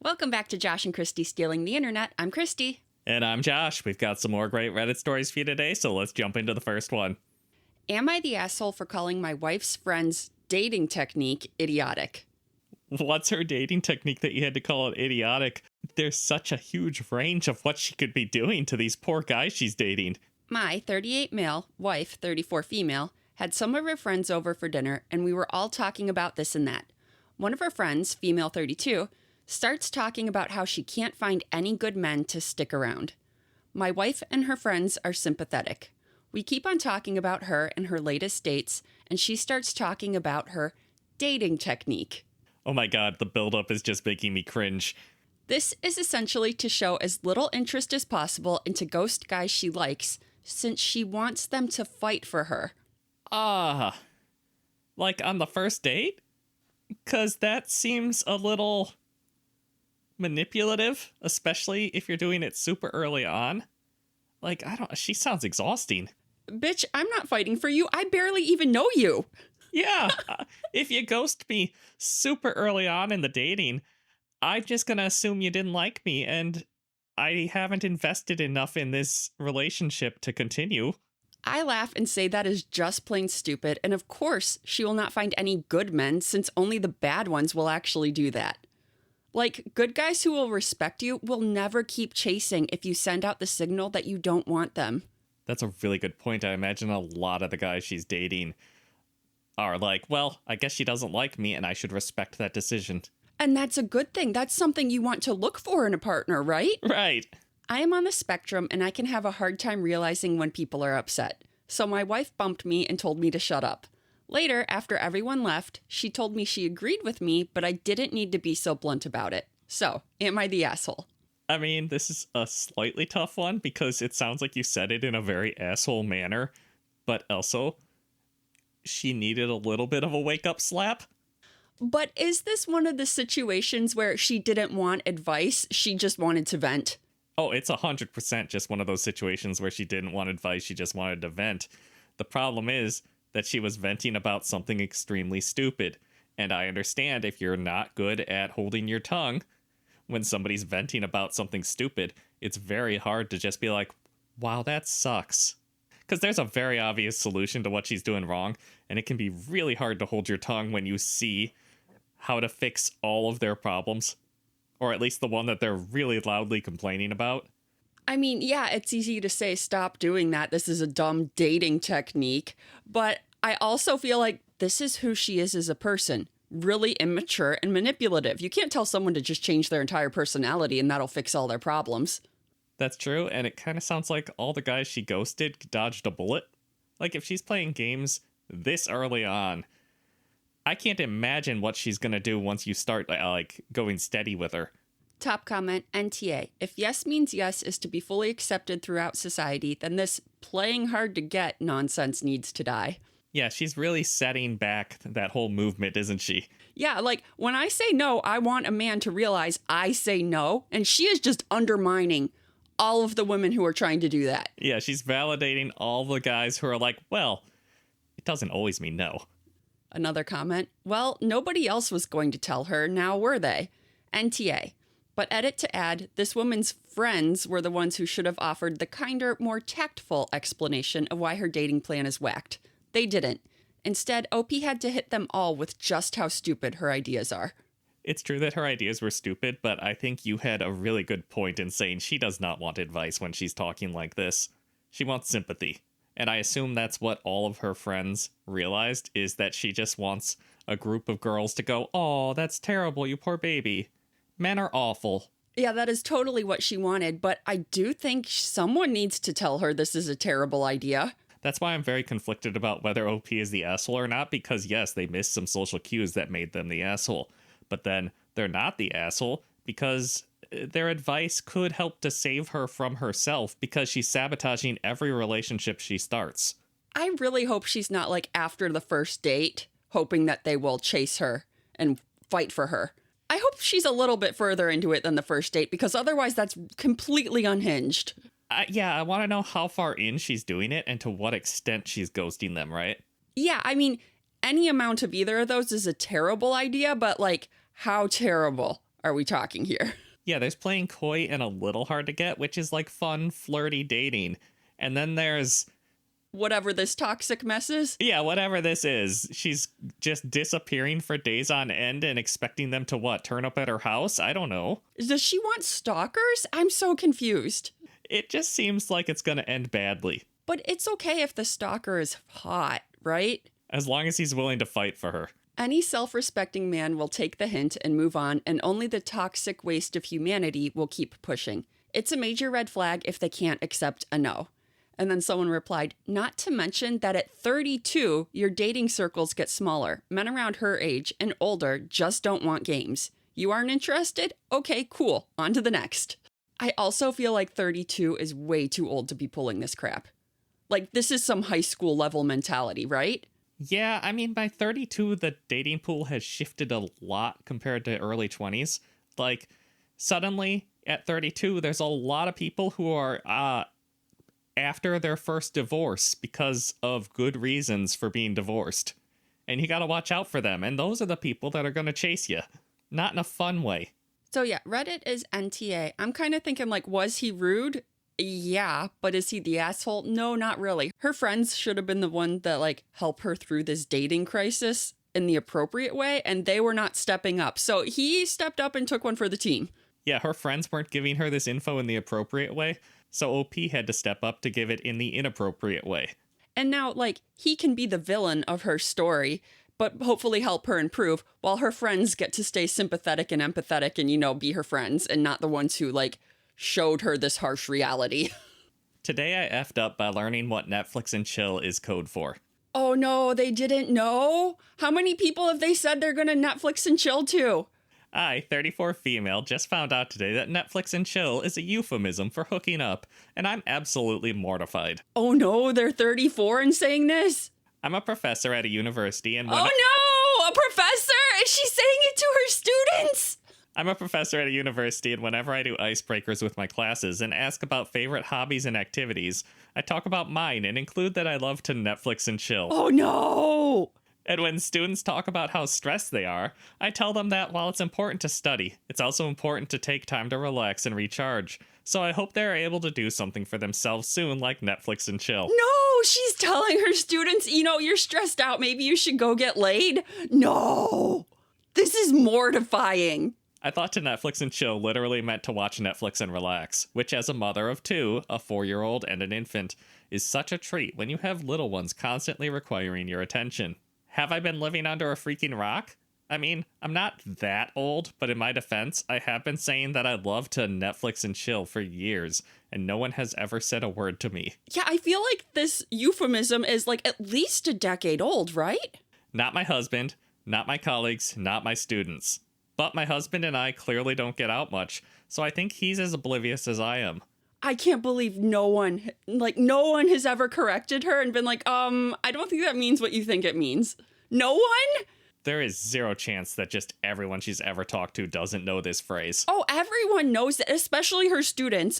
Welcome back to Josh and Kristie Stealing the Internet. I'm Kristie. And I'm Josh. We've got some more great Reddit stories for you today, so let's jump into the first one. Am I the asshole for calling my wife's friend's dating technique idiotic? What's her dating technique that you had to call it idiotic? There's such a huge range of what she could be doing to these poor guys she's dating. My 38 male, wife 34 female, had some of her friends over for dinner, and we were all talking about this and that. One of her friends, female 32, starts talking about how she can't find any good men to stick around. My wife and her friends are sympathetic. We keep on talking about her and her latest dates, and she starts talking about her dating technique. Oh my god, the buildup is just making me cringe. This is essentially to show as little interest as possible and to ghost guys she likes, since she wants them to fight for her. Like on the first date? 'Cause that seems a little manipulative, especially if you're doing it super early on. Like, she sounds exhausting. Bitch, I'm not fighting for you. I barely even know you. Yeah, if you ghost me super early on in the dating, I'm just gonna assume you didn't like me, and I haven't invested enough in this relationship to continue. I laugh and say that is just plain stupid, and of course, she will not find any good men, since only the bad ones will actually do that. Like, good guys who will respect you will never keep chasing if you send out the signal that you don't want them. That's a really good point. I imagine a lot of the guys she's dating are like, well, I guess she doesn't like me, and I should respect that decision. And that's a good thing. That's something you want to look for in a partner, right? Right. I am on the spectrum, and I can have a hard time realizing when people are upset. So my wife bumped me and told me to shut up. Later, after everyone left, she told me she agreed with me, but I didn't need to be so blunt about it. So, am I the asshole? I mean, this is a slightly tough one because it sounds like you said it in a very asshole manner, but also, she needed a little bit of a wake-up slap. But is this one of the situations where she didn't want advice, she just wanted to vent? Oh, it's 100% just one of those situations where she didn't want advice, she just wanted to vent. The problem is that she was venting about something extremely stupid. And I understand if you're not good at holding your tongue when somebody's venting about something stupid, it's very hard to just be like, wow, that sucks. Because there's a very obvious solution to what she's doing wrong, and it can be really hard to hold your tongue when you see how to fix all of their problems. Or at least the one that they're really loudly complaining about. I mean, yeah, it's easy to say, stop doing that. This is a dumb dating technique. But I also feel like this is who she is as a person. Really immature and manipulative. You can't tell someone to just change their entire personality and that'll fix all their problems. That's true, and it kind of sounds like all the guys she ghosted dodged a bullet. Like, if she's playing games this early on, I can't imagine what she's gonna do once you start, going steady with her. Top comment, NTA. If yes means yes is to be fully accepted throughout society, then this playing hard to get nonsense needs to die. Yeah, she's really setting back that whole movement, isn't she? Yeah, like, when I say no, I want a man to realize I say no, and she is just undermining all of the women who are trying to do that. Yeah, she's validating all the guys who are like, well, it doesn't always mean no. Another comment, well, nobody else was going to tell her, now were they? NTA. But edit to add, this woman's friends were the ones who should have offered the kinder, more tactful explanation of why her dating plan is whacked. They didn't. Instead, OP had to hit them all with just how stupid her ideas are. It's true that her ideas were stupid, but I think you had a really good point in saying she does not want advice when she's talking like this. She wants sympathy. And I assume that's what all of her friends realized, is that she just wants a group of girls to go, "Oh, that's terrible, you poor baby. Men are awful." Yeah, that is totally what she wanted, but I do think someone needs to tell her this is a terrible idea. That's why I'm very conflicted about whether OP is the asshole or not, because yes, they missed some social cues that made them the asshole. But then they're not the asshole because their advice could help to save her from herself because she's sabotaging every relationship she starts. I really hope she's not like after the first date, hoping that they will chase her and fight for her. I hope she's a little bit further into it than the first date because otherwise that's completely unhinged. I want to know how far in she's doing it and to what extent she's ghosting them, right? Yeah, I mean, any amount of either of those is a terrible idea, but like, how terrible are we talking here? Yeah, there's playing coy and a little hard to get, which is like fun, flirty dating. And then there's... whatever this toxic mess is? Yeah, whatever this is. She's just disappearing for days on end and expecting them to what? Turn up at her house? I don't know. Does she want stalkers? I'm so confused. It just seems like it's going to end badly. But it's okay if the stalker is hot, right? As long as he's willing to fight for her. Any self-respecting man will take the hint and move on, and only the toxic waste of humanity will keep pushing. It's a major red flag if they can't accept a no. And then someone replied, not to mention that at 32, your dating circles get smaller. Men around her age and older just don't want games. You aren't interested? Okay, cool. On to the next. I also feel like 32 is way too old to be pulling this crap. Like, this is some high school level mentality, right? Yeah, I mean, by 32, the dating pool has shifted a lot compared to early 20s. Like, suddenly, at 32, there's a lot of people who are after their first divorce because of good reasons for being divorced. And you gotta watch out for them. And those are the people that are gonna chase you. Not in a fun way. So yeah, Reddit is NTA. I'm kind of thinking, like, was he rude? Yeah, but is he the asshole? No, not really. Her friends should have been the one that, like, help her through this dating crisis in the appropriate way, and they were not stepping up. So he stepped up and took one for the team. Yeah, her friends weren't giving her this info in the appropriate way, so OP had to step up to give it in the inappropriate way. And now, like, he can be the villain of her story, but hopefully help her improve, while her friends get to stay sympathetic and empathetic and, you know, be her friends and not the ones who, like, showed her this harsh reality. Today I effed up by learning what Netflix and chill is code for. Oh no, they didn't know? How many people have they said they're gonna Netflix and chill to? I, 34 female, just found out today that Netflix and chill is a euphemism for hooking up, and I'm absolutely mortified. Oh no, they're 34 and saying this? I'm a professor at a university and when Oh no, a professor? Is she saying it to her students? I'm a professor at a university, and whenever I do icebreakers with my classes and ask about favorite hobbies and activities, I talk about mine and include that I love to Netflix and chill. Oh no! And when students talk about how stressed they are, I tell them that while it's important to study, it's also important to take time to relax and recharge. So I hope they're able to do something for themselves soon, like Netflix and chill. No, she's telling her students, you know, you're stressed out, maybe you should go get laid. No! This is mortifying. I thought to Netflix and chill literally meant to watch Netflix and relax, which as a mother of two, a 4-year-old and an infant, is such a treat when you have little ones constantly requiring your attention. Have I been living under a freaking rock? I mean, I'm not that old, but in my defense, I have been saying that I love to Netflix and chill for years, and no one has ever said a word to me. Yeah, I feel like this euphemism is like at least a decade old, right? Not my husband, not my colleagues, not my students. But my husband and I clearly don't get out much, so I think he's as oblivious as I am. I can't believe no one has ever corrected her and been like, I don't think that means what you think it means. No one? There is zero chance that just everyone she's ever talked to doesn't know this phrase. Oh, everyone knows it, especially her students.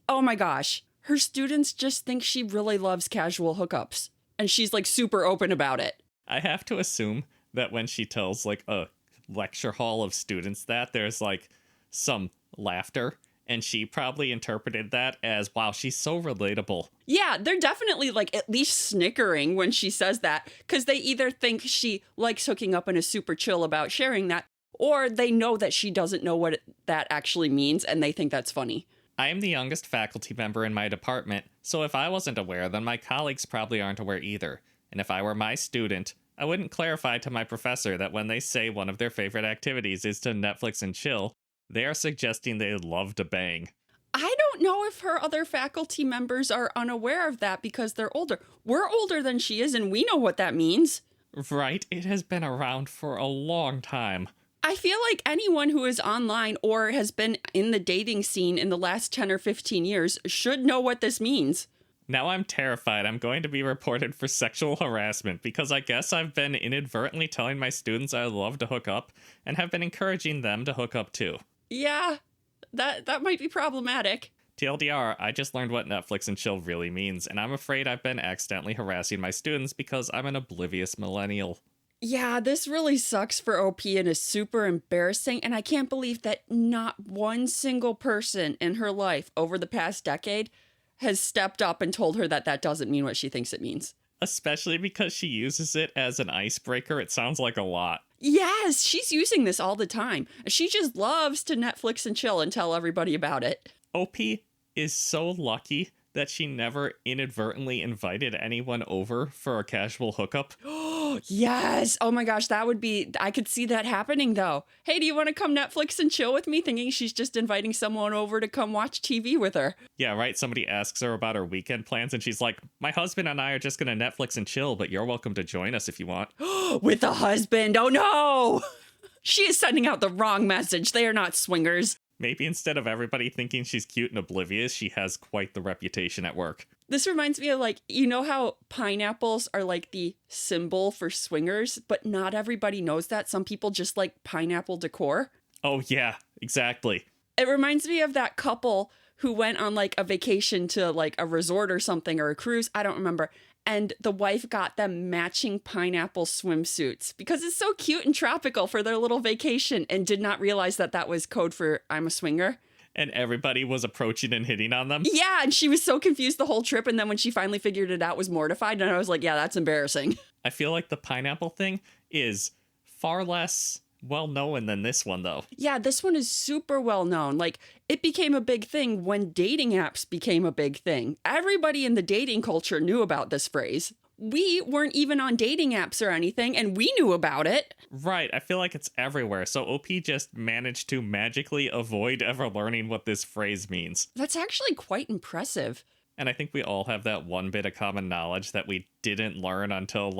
Oh my gosh. Her students just think she really loves casual hookups, and she's like super open about it. I have to assume that when she tells like a lecture hall of students that, there's like some laughter, and she probably interpreted that as, wow, she's so relatable. Yeah, they're definitely like at least snickering when she says that, because they either think she likes hooking up and is super chill about sharing that, or they know that she doesn't know what that actually means and they think that's funny. I am the youngest faculty member in my department, so if I wasn't aware, then my colleagues probably aren't aware either. And if I were my student, I wouldn't clarify to my professor that when they say one of their favorite activities is to Netflix and chill, they are suggesting they love to bang. I don't know if her other faculty members are unaware of that because they're older. We're older than she is, and we know what that means. Right, it has been around for a long time. I feel like anyone who is online or has been in the dating scene in the last 10 or 15 years should know what this means. Now I'm terrified I'm going to be reported for sexual harassment because I guess I've been inadvertently telling my students I love to hook up and have been encouraging them to hook up too. Yeah, that might be problematic. TLDR, I just learned what Netflix and chill really means, and I'm afraid I've been accidentally harassing my students because I'm an oblivious millennial. Yeah, this really sucks for OP and is super embarrassing. And I can't believe that not one single person in her life over the past decade has stepped up and told her that that doesn't mean what she thinks it means. Especially because she uses it as an icebreaker. It sounds like a lot. Yes, she's using this all the time. She just loves to Netflix and chill and tell everybody about it. OP is so lucky that she never inadvertently invited anyone over for a casual hookup. Yes. Oh my gosh, I could see that happening though. Hey, do you want to come Netflix and chill with me? Thinking she's just inviting someone over to come watch TV with her. Yeah, right. Somebody asks her about her weekend plans and she's like, my husband and I are just going to Netflix and chill, but you're welcome to join us if you want. With a husband. Oh no. She is sending out the wrong message. They are not swingers. Maybe instead of everybody thinking she's cute and oblivious, she has quite the reputation at work. This reminds me of you know how pineapples are like the symbol for swingers, but not everybody knows that. Some people just like pineapple decor. Oh, yeah, exactly. It reminds me of that couple who went on a vacation to a resort or something or a cruise. I don't remember. And the wife got them matching pineapple swimsuits because it's so cute and tropical for their little vacation and did not realize that that was code for I'm a swinger. And everybody was approaching and hitting on them. Yeah, and she was so confused the whole trip. And then when she finally figured it out, was mortified. And I was like, yeah, that's embarrassing. I feel like the pineapple thing is far less well known than this one, though. Yeah, this one is super well known. It became a big thing when dating apps became a big thing. Everybody in the dating culture knew about this phrase. We weren't even on dating apps or anything, and we knew about it. Right, I feel like it's everywhere. So OP just managed to magically avoid ever learning what this phrase means. That's actually quite impressive. And I think we all have that one bit of common knowledge that we didn't learn until,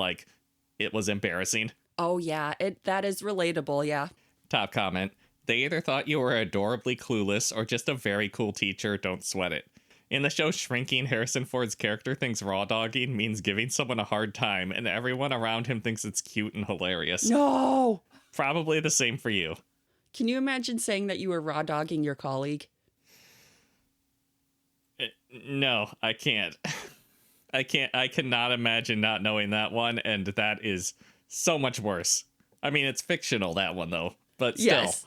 it was embarrassing. Oh, yeah, that is relatable, yeah. Top comment. They either thought you were adorably clueless or just a very cool teacher, don't sweat it. In the show Shrinking, Harrison Ford's character thinks raw dogging means giving someone a hard time, and everyone around him thinks it's cute and hilarious. No! Probably the same for you. Can you imagine saying that you were raw dogging your colleague? No, I can't. I cannot imagine not knowing that one, and that is so much worse. I mean, it's fictional, that one, though, but still. Yes.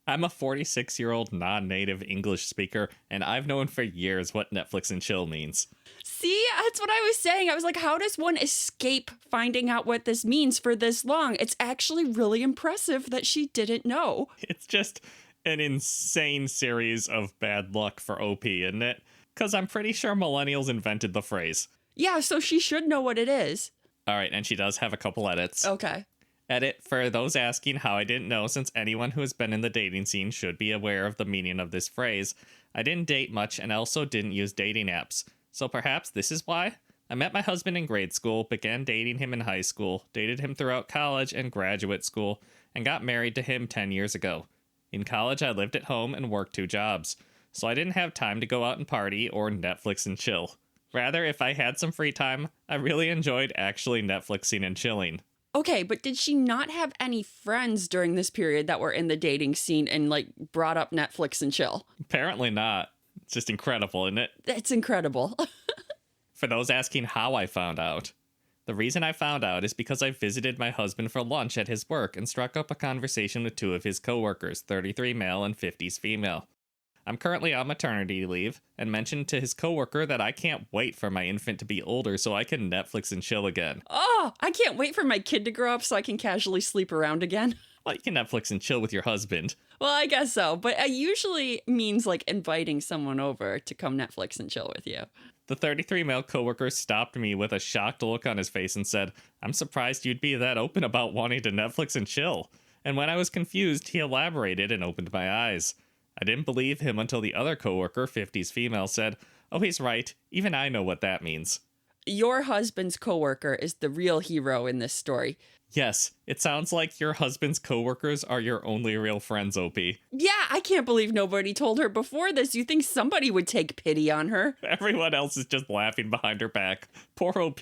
I'm a 46-year-old non-native English speaker, and I've known for years what Netflix and chill means. See, that's what I was saying. I was like, how does one escape finding out what this means for this long? It's actually really impressive that she didn't know. It's just an insane series of bad luck for OP, isn't it? Because I'm pretty sure millennials invented the phrase. Yeah, so she should know what it is. All right, and she does have a couple edits. Okay. Edit, for those asking how I didn't know, since anyone who has been in the dating scene should be aware of the meaning of this phrase. I didn't date much and also didn't use dating apps. So perhaps this is why? I met my husband in grade school, began dating him in high school, dated him throughout college and graduate school, and got married to him 10 years ago. In college, I lived at home and worked 2 jobs, so I didn't have time to go out and party or Netflix and chill. Rather, if I had some free time, I really enjoyed actually Netflixing and chilling. Okay, but did she not have any friends during this period that were in the dating scene and brought up Netflix and chill? Apparently not. It's just incredible, isn't it? It's incredible. For those asking how I found out, the reason I found out is because I visited my husband for lunch at his work and struck up a conversation with 2 of his coworkers, 33 male and 50s female. I'm currently on maternity leave and mentioned to his coworker that I can't wait for my infant to be older so I can Netflix and chill again. Oh, I can't wait for my kid to grow up so I can casually sleep around again. Well, you can Netflix and chill with your husband. Well, I guess so, but it usually means inviting someone over to come Netflix and chill with you. The 33 male coworker stopped me with a shocked look on his face and said, "I'm surprised you'd be that open about wanting to Netflix and chill." And when I was confused, he elaborated and opened my eyes. I didn't believe him until the other coworker, 50s female, said, "Oh, he's right. Even I know what that means." Your husband's coworker is the real hero in this story. Yes, it sounds like your husband's coworkers are your only real friends, OP. Yeah, I can't believe nobody told her before this. You think somebody would take pity on her? Everyone else is just laughing behind her back. Poor OP.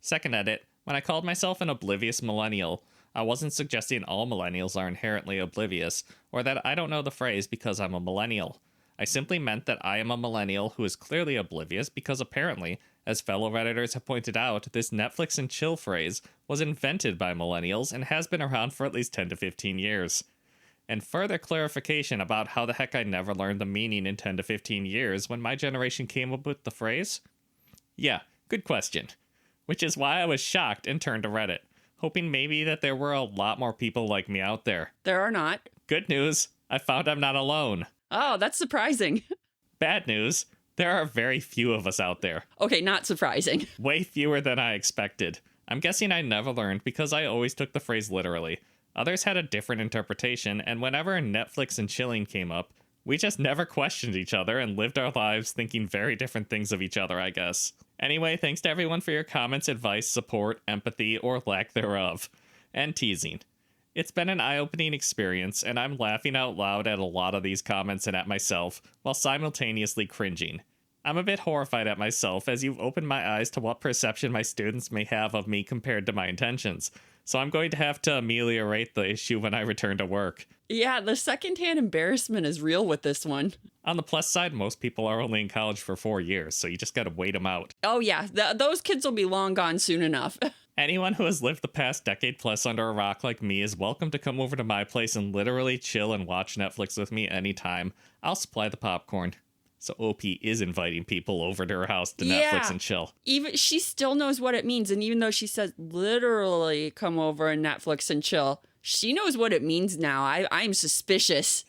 Second edit. When I called myself an oblivious millennial, I wasn't suggesting all millennials are inherently oblivious, or that I don't know the phrase because I'm a millennial. I simply meant that I am a millennial who is clearly oblivious because apparently, as fellow Redditors have pointed out, this Netflix and chill phrase was invented by millennials and has been around for at least 10 to 15 years. And further clarification about how the heck I never learned the meaning in 10 to 15 years when my generation came up with the phrase? Yeah, good question. Which is why I was shocked and turned to Reddit, hoping maybe that there were a lot more people like me out there. There are not. Good news, I found I'm not alone. Oh, that's surprising. Bad news, there are very few of us out there. Okay, not surprising. Way fewer than I expected. I'm guessing I never learned because I always took the phrase literally. Others had a different interpretation, and whenever Netflix and chilling came up, we just never questioned each other and lived our lives thinking very different things of each other, I guess. Anyway, thanks to everyone for your comments, advice, support, empathy, or lack thereof. And teasing. It's been an eye-opening experience, and I'm laughing out loud at a lot of these comments and at myself, while simultaneously cringing. I'm a bit horrified at myself as you've opened my eyes to what perception my students may have of me compared to my intentions. So I'm going to have to ameliorate the issue when I return to work. Yeah, the secondhand embarrassment is real with this one. On the plus side, most people are only in college for 4 years, so you just gotta wait them out. Oh yeah, those kids will be long gone soon enough. Anyone who has lived the past decade plus under a rock like me is welcome to come over to my place and literally chill and watch Netflix with me anytime. I'll supply the popcorn. So OP is inviting people over to her house to Netflix and chill. Even she still knows what it means, and even though she says literally come over and Netflix and chill, she knows what it means now. I'm suspicious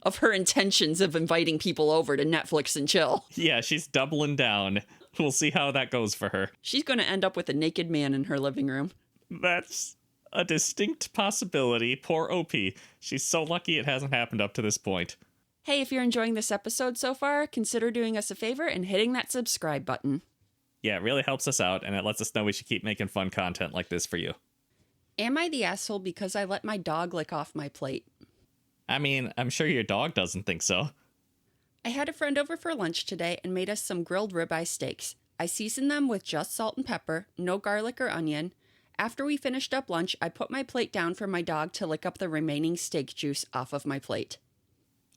of her intentions of inviting people over to Netflix and chill. Yeah, she's doubling down. We'll see how that goes for her. She's going to end up with a naked man in her living room. That's a distinct possibility. Poor OP. She's so lucky it hasn't happened up to this point. Hey, if you're enjoying this episode so far, consider doing us a favor and hitting that subscribe button. Yeah, it really helps us out, and it lets us know we should keep making fun content like this for you. Am I the asshole because I let my dog lick off my plate? I mean, I'm sure your dog doesn't think so. I had a friend over for lunch today and made us some grilled ribeye steaks. I seasoned them with just salt and pepper, no garlic or onion. After we finished up lunch, I put my plate down for my dog to lick up the remaining steak juice off of my plate.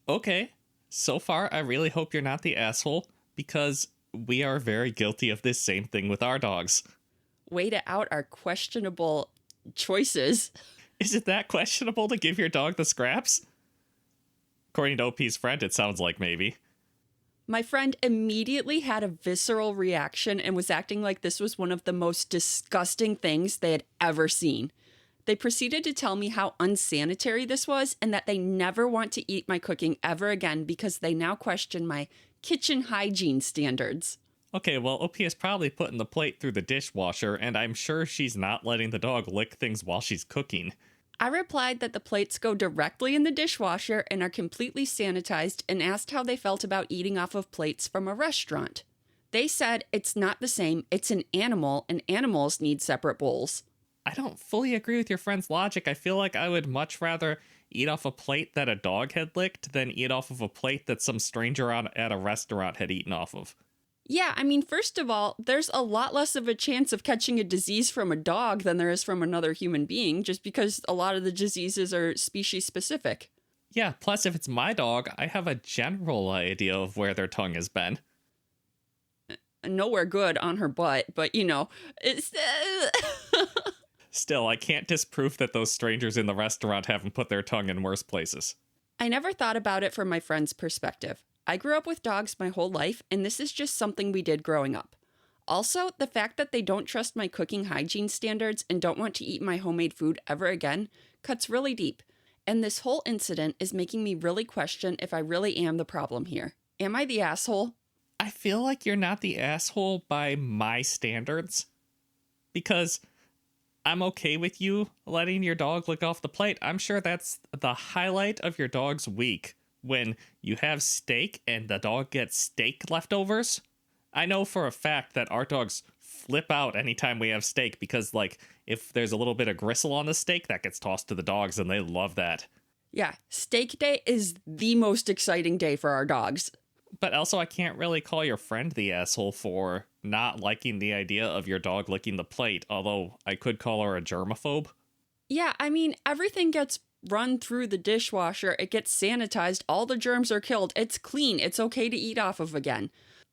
Okay, so far I really hope you're not the asshole, because we are very guilty of this same thing with our dogs. Way to out our questionable choices. Is it that questionable to give your dog the scraps? According to OP's friend, it sounds like maybe. My friend immediately had a visceral reaction and was acting like this was one of the most disgusting things they had ever seen. They proceeded to tell me how unsanitary this was and that they never want to eat my cooking ever again because they now question my kitchen hygiene standards. Okay, well, OP is probably putting the plate through the dishwasher, and I'm sure she's not letting the dog lick things while she's cooking. I replied that the plates go directly in the dishwasher and are completely sanitized and asked how they felt about eating off of plates from a restaurant. They said it's not the same, it's an animal, and animals need separate bowls. I don't fully agree with your friend's logic. I feel like I would much rather eat off a plate that a dog had licked than eat off of a plate that some stranger at a restaurant had eaten off of. Yeah, I mean, first of all, there's a lot less of a chance of catching a disease from a dog than there is from another human being, just because a lot of the diseases are species specific. Yeah, plus if it's my dog, I have a general idea of where their tongue has been. Nowhere good on her butt, but you know, it's... Still, I can't disprove that those strangers in the restaurant haven't put their tongue in worse places. I never thought about it from my friend's perspective. I grew up with dogs my whole life, and this is just something we did growing up. Also, the fact that they don't trust my cooking hygiene standards and don't want to eat my homemade food ever again cuts really deep. And this whole incident is making me really question if I really am the problem here. Am I the asshole? I feel like you're not the asshole by my standards. Because I'm okay with you letting your dog lick off the plate. I'm sure that's the highlight of your dog's week. When you have steak and the dog gets steak leftovers. I know for a fact that our dogs flip out anytime we have steak because, like, if there's a little bit of gristle on the steak, that gets tossed to the dogs and they love that. Yeah, steak day is the most exciting day for our dogs. But also, I can't really call your friend the asshole for not liking the idea of your dog licking the plate, although I could call her a germaphobe. Yeah, I mean, everything gets run through the dishwasher, it gets sanitized, all the germs are killed, it's clean, it's okay to eat off of again.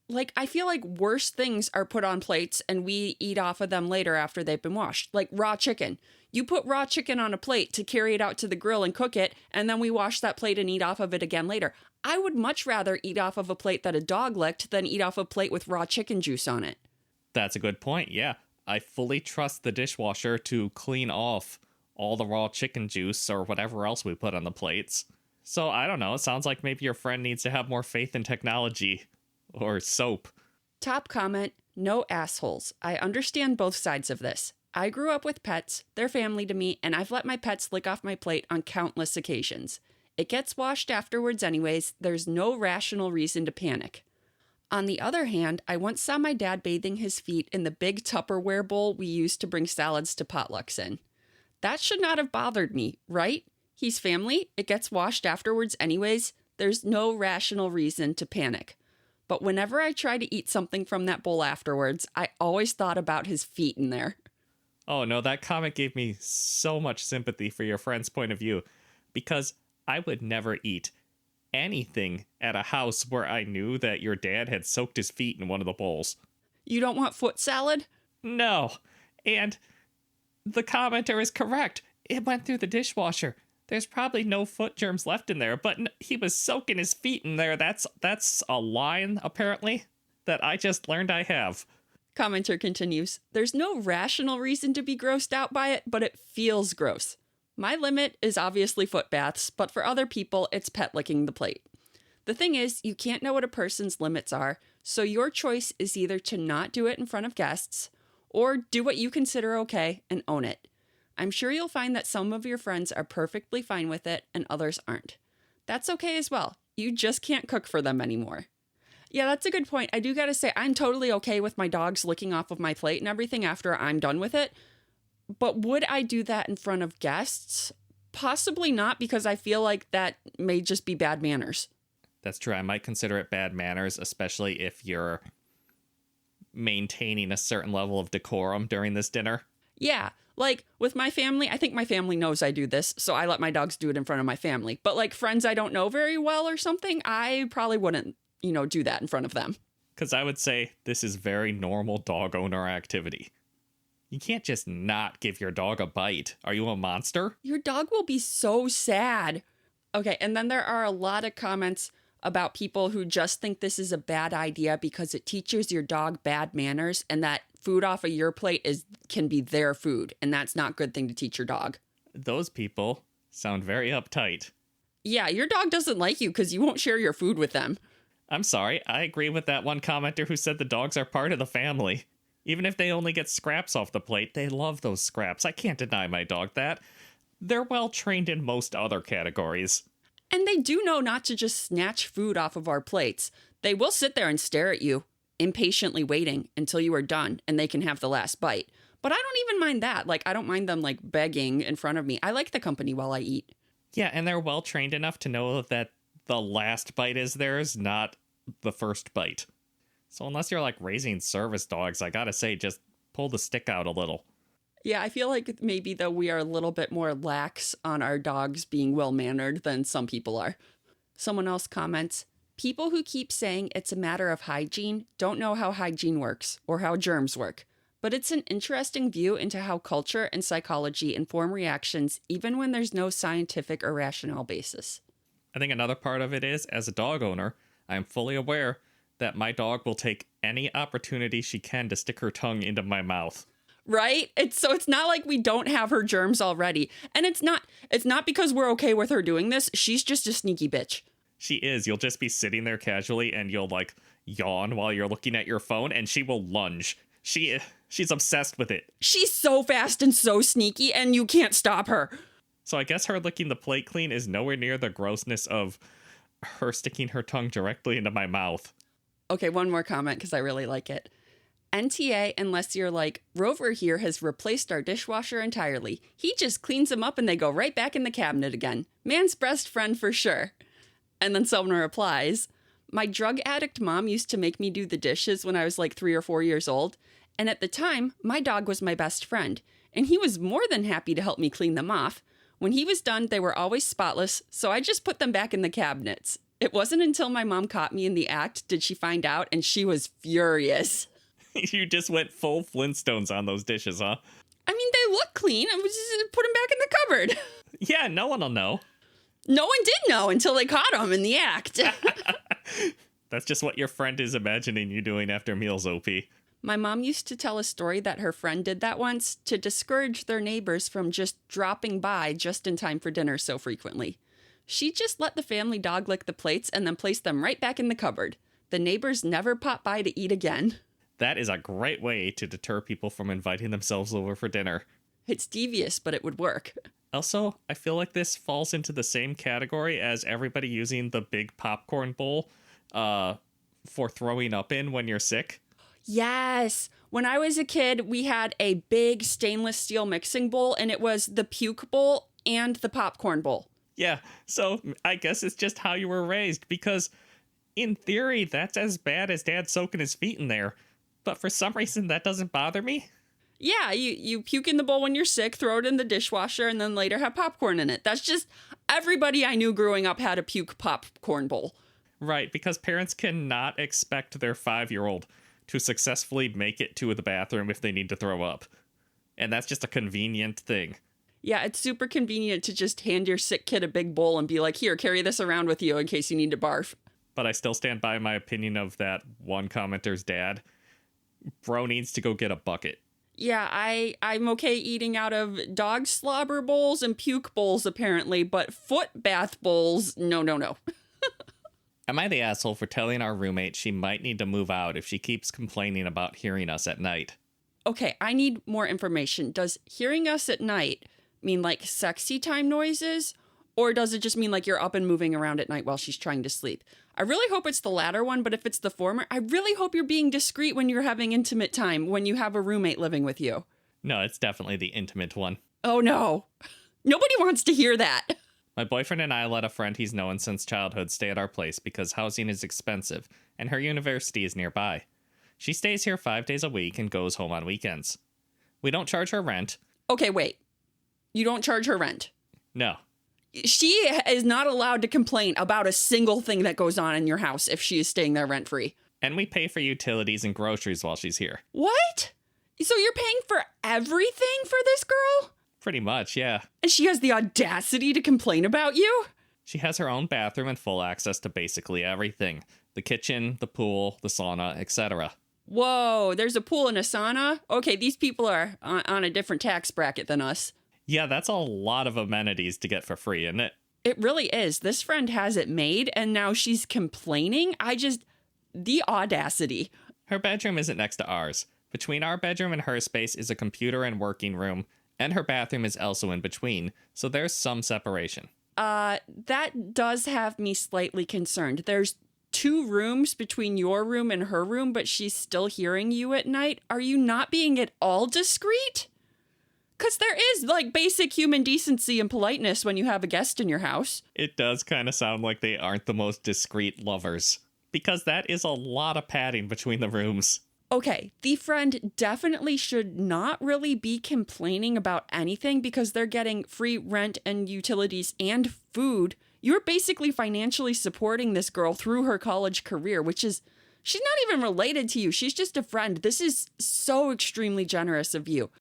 Like, I feel like worse things are put on plates and we eat off of them later after they've been washed. Like raw chicken. You put raw chicken on a plate to carry it out to the grill and cook it, and then we wash that plate and eat off of it again later. I would much rather eat off of a plate that a dog licked than eat off a plate with raw chicken juice on it. That's a good point, yeah. I fully trust the dishwasher to clean off all the raw chicken juice or whatever else we put on the plates. So I don't know, it sounds like maybe your friend needs to have more faith in technology. Or soap. Top comment, no assholes. I understand both sides of this. I grew up with pets, they're family to me, and I've let my pets lick off my plate on countless occasions. It gets washed afterwards anyways, there's no rational reason to panic. On the other hand, I once saw my dad bathing his feet in the big Tupperware bowl we used to bring salads to potlucks in. That should not have bothered me, right? He's family, it gets washed afterwards anyways, there's no rational reason to panic. But whenever I try to eat something from that bowl afterwards, I always thought about his feet in there. Oh no, that comment gave me so much sympathy for your friend's point of view, because I would never eat anything at a house where I knew that your dad had soaked his feet in one of the bowls. You don't want foot salad? No. And the commenter is correct. It went through the dishwasher. There's probably no foot germs left in there, but he was soaking his feet in there. That's a line, apparently, that I just learned I have. Commenter continues, there's no rational reason to be grossed out by it, but it feels gross. My limit is obviously foot baths, but for other people, it's pet licking the plate. The thing is, you can't know what a person's limits are, so your choice is either to not do it in front of guests, or do what you consider okay and own it. I'm sure you'll find that some of your friends are perfectly fine with it and others aren't. That's okay as well. You just can't cook for them anymore. Yeah, that's a good point. I do gotta say, I'm totally okay with my dogs licking off of my plate and everything after I'm done with it. But would I do that in front of guests? Possibly not, because I feel like that may just be bad manners. That's true. I might consider it bad manners, especially if you're maintaining a certain level of decorum during this dinner. Yeah, like with my family, I think my family knows I do this, so I let my dogs do it in front of my family. But like friends I don't know very well or something, I probably wouldn't, do that in front of them. Because I would say this is very normal dog owner activity. You can't just not give your dog a bite. Are you a monster? Your dog will be so sad. Okay, and then there are a lot of comments about people who just think this is a bad idea because it teaches your dog bad manners and that food off of your plate can be their food, and that's not a good thing to teach your dog. Those people sound very uptight. Yeah, your dog doesn't like you because you won't share your food with them. I'm sorry, I agree with that one commenter who said the dogs are part of the family. Even if they only get scraps off the plate, they love those scraps. I can't deny my dog that. They're well trained in most other categories. And they do know not to just snatch food off of our plates. They will sit there and stare at you, impatiently waiting until you are done and they can have the last bite. But I don't even mind that. Like, I don't mind them like begging in front of me. I like the company while I eat. Yeah, and they're well trained enough to know that the last bite is theirs, not the first bite. So unless you're like raising service dogs, I gotta say, just pull the stick out a little. Yeah, I feel like maybe though we are a little bit more lax on our dogs being well-mannered than some people are. Someone else comments, people who keep saying it's a matter of hygiene don't know how hygiene works or how germs work. But it's an interesting view into how culture and psychology inform reactions even when there's no scientific or rational basis. I think another part of it is, as a dog owner, I'm fully aware that my dog will take any opportunity she can to stick her tongue into my mouth. Right? It's not like we don't have her germs already. And it's not because we're okay with her doing this. She's just a sneaky bitch. She is. You'll just be sitting there casually and you'll like yawn while you're looking at your phone and she will lunge. She's obsessed with it. She's so fast and so sneaky and you can't stop her. So I guess her licking the plate clean is nowhere near the grossness of her sticking her tongue directly into my mouth. Okay, one more comment because I really like it. NTA, unless you're like, Rover here has replaced our dishwasher entirely. He just cleans them up and they go right back in the cabinet again. Man's best friend for sure. And then someone replies, my drug addict mom used to make me do the dishes when I was like 3 or 4 years old. And at the time, my dog was my best friend. And he was more than happy to help me clean them off. When he was done, they were always spotless, so I just put them back in the cabinets. It wasn't until my mom caught me in the act did she find out, and she was furious. You just went full Flintstones on those dishes, huh? I mean, they look clean. I was just put them back in the cupboard. Yeah, no one will know. No one did know until they caught him in the act. That's just what your friend is imagining you doing after meals, OP. My mom used to tell a story that her friend did that once to discourage their neighbors from just dropping by just in time for dinner so frequently. She just let the family dog lick the plates and then placed them right back in the cupboard. The neighbors never popped by to eat again. That is a great way to deter people from inviting themselves over for dinner. It's devious, but it would work. Also, I feel like this falls into the same category as everybody using the big popcorn bowl for throwing up in when you're sick. Yes. When I was a kid, we had a big stainless steel mixing bowl, and it was the puke bowl and the popcorn bowl. Yeah, so I guess it's just how you were raised, because in theory, that's as bad as Dad soaking his feet in there. But for some reason, that doesn't bother me. Yeah, you puke in the bowl when you're sick, throw it in the dishwasher, and then later have popcorn in it. That's just, everybody I knew growing up had a puke popcorn bowl. Right, because parents cannot expect their 5-year-old to successfully make it to the bathroom if they need to throw up. And that's just a convenient thing. Yeah, it's super convenient to just hand your sick kid a big bowl and be like, here, carry this around with you in case you need to barf. But I still stand by my opinion of that one commenter's dad. Bro needs to go get a bucket. Yeah, I'm okay eating out of dog slobber bowls and puke bowls, apparently, but foot bath bowls, no. Am I the asshole for telling our roommate she might need to move out if she keeps complaining about hearing us at night? Okay, I need more information. Does hearing us at night mean like sexy time noises? Or does it just mean like you're up and moving around at night while she's trying to sleep? I really hope it's the latter one, but if it's the former, I really hope you're being discreet when you're having intimate time when you have a roommate living with you. No, it's definitely the intimate one. Oh no. Nobody wants to hear that. My boyfriend and I let a friend he's known since childhood stay at our place because housing is expensive and her university is nearby. She stays here 5 days a week and goes home on weekends. We don't charge her rent. Okay, wait. You don't charge her rent? No. She is not allowed to complain about a single thing that goes on in your house if she is staying there rent-free. And we pay for utilities and groceries while she's here. What? So you're paying for everything for this girl? Pretty much, yeah. And she has the audacity to complain about you? She has her own bathroom and full access to basically everything. The kitchen, the pool, the sauna, etc. Whoa, there's a pool and a sauna? Okay, these people are on a different tax bracket than us. Yeah, that's a lot of amenities to get for free, isn't it? It really is. This friend has it made, and now she's complaining? The audacity. Her bedroom isn't next to ours. Between our bedroom and her space is a computer and working room, and her bathroom is also in between, so there's some separation. That does have me slightly concerned. There's 2 rooms between your room and her room, but she's still hearing you at night. Are you not being at all discreet? Because there is, like, basic human decency and politeness when you have a guest in your house. It does kind of sound like they aren't the most discreet lovers, because that is a lot of padding between the rooms. Okay, the friend definitely should not really be complaining about anything because they're getting free rent and utilities and food. You're basically financially supporting this girl through her college career, which is, she's not even related to you. She's just a friend. This is so extremely generous of you.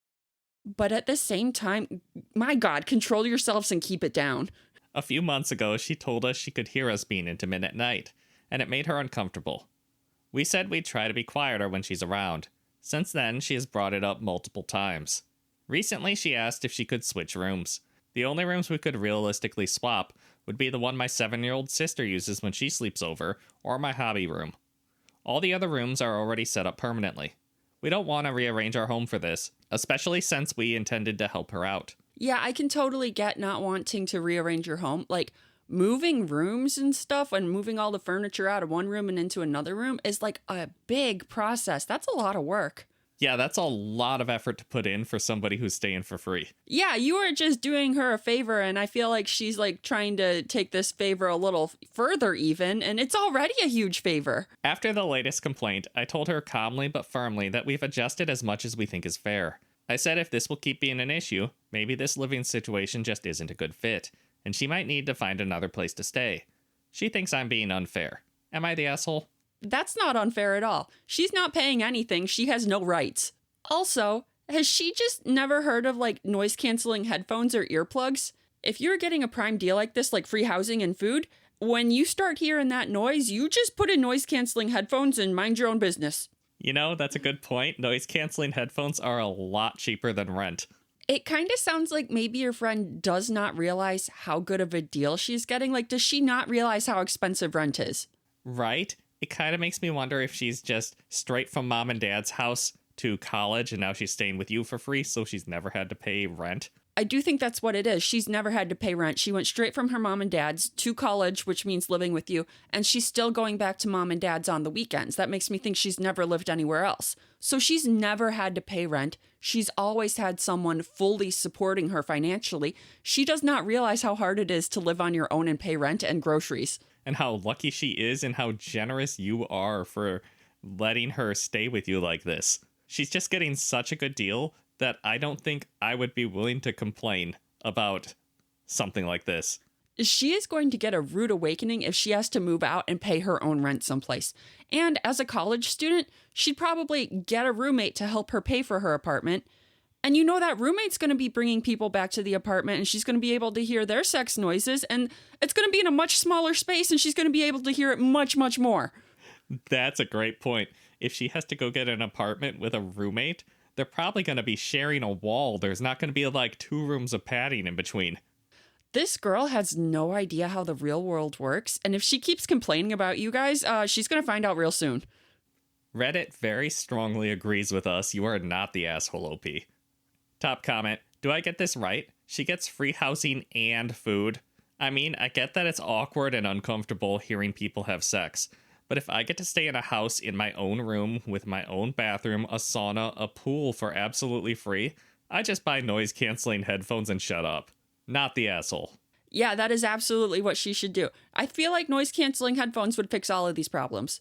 But at the same time, my God, control yourselves and keep it down. A few months ago, she told us she could hear us being intimate at night, and it made her uncomfortable. We said we'd try to be quieter when she's around. Since then, she has brought it up multiple times. Recently, she asked if she could switch rooms. The only rooms we could realistically swap would be the one my 7-year-old sister uses when she sleeps over, or my hobby room. All the other rooms are already set up permanently. We don't want to rearrange our home for this, especially since we intended to help her out. Yeah, I can totally get not wanting to rearrange your home. Like, moving rooms and stuff and moving all the furniture out of one room and into another room is like a big process. That's a lot of work. Yeah, that's a lot of effort to put in for somebody who's staying for free. Yeah, you are just doing her a favor, and I feel like she's like trying to take this favor a little further even, and it's already a huge favor. After the latest complaint, I told her calmly but firmly that we've adjusted as much as we think is fair. I said if this will keep being an issue, maybe this living situation just isn't a good fit, and she might need to find another place to stay. She thinks I'm being unfair. Am I the asshole? That's not unfair at all. She's not paying anything. She has no rights. Also, has she just never heard of like noise canceling headphones or earplugs? If you're getting a prime deal like this, like free housing and food, when you start hearing that noise, you just put in noise canceling headphones and mind your own business. You know, that's a good point. Noise canceling headphones are a lot cheaper than rent. It kind of sounds like maybe your friend does not realize how good of a deal she's getting. Like, does she not realize how expensive rent is? Right? It kind of makes me wonder if she's just straight from mom and dad's house to college and now she's staying with you for free, so she's never had to pay rent. I do think that's what it is. She's never had to pay rent. She went straight from her mom and dad's to college, which means living with you, and she's still going back to mom and dad's on the weekends. That makes me think she's never lived anywhere else. So she's never had to pay rent. She's always had someone fully supporting her financially. She does not realize how hard it is to live on your own and pay rent and groceries. And how lucky she is and how generous you are for letting her stay with you like this. She's just getting such a good deal that I don't think I would be willing to complain about something like this. She is going to get a rude awakening if she has to move out and pay her own rent someplace. And as a college student, she'd probably get a roommate to help her pay for her apartment. And you know that roommate's going to be bringing people back to the apartment and she's going to be able to hear their sex noises. And it's going to be in a much smaller space and she's going to be able to hear it much, much more. That's a great point. If she has to go get an apartment with a roommate, they're probably going to be sharing a wall. There's not going to be like 2 rooms of padding in between. This girl has no idea how the real world works. And if she keeps complaining about you guys, she's going to find out real soon. Reddit very strongly agrees with us. You are not the asshole, OP. Top comment. Do I get this right? She gets free housing and food. I mean, I get that it's awkward and uncomfortable hearing people have sex. But if I get to stay in a house in my own room with my own bathroom, a sauna, a pool for absolutely free, I just buy noise-canceling headphones and shut up. Not the asshole. Yeah, that is absolutely what she should do. I feel like noise-canceling headphones would fix all of these problems.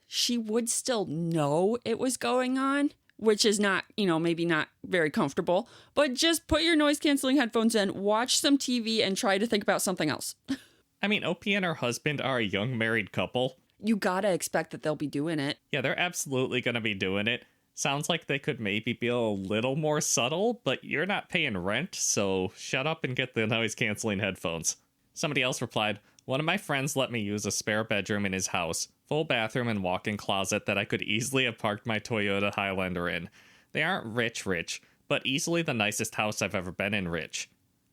She would still know it was going on, which is not, maybe not very comfortable. But just put your noise-canceling headphones in, watch some TV, and try to think about something else. I mean, OP and her husband are a young married couple. You gotta expect that they'll be doing it. Yeah, they're absolutely gonna be doing it. Sounds like they could maybe be a little more subtle, but you're not paying rent, so shut up and get the noise-canceling headphones. Somebody else replied, one of my friends let me use a spare bedroom in his house, full bathroom and walk-in closet that I could easily have parked my Toyota Highlander in. They aren't rich, but easily the nicest house I've ever been in rich.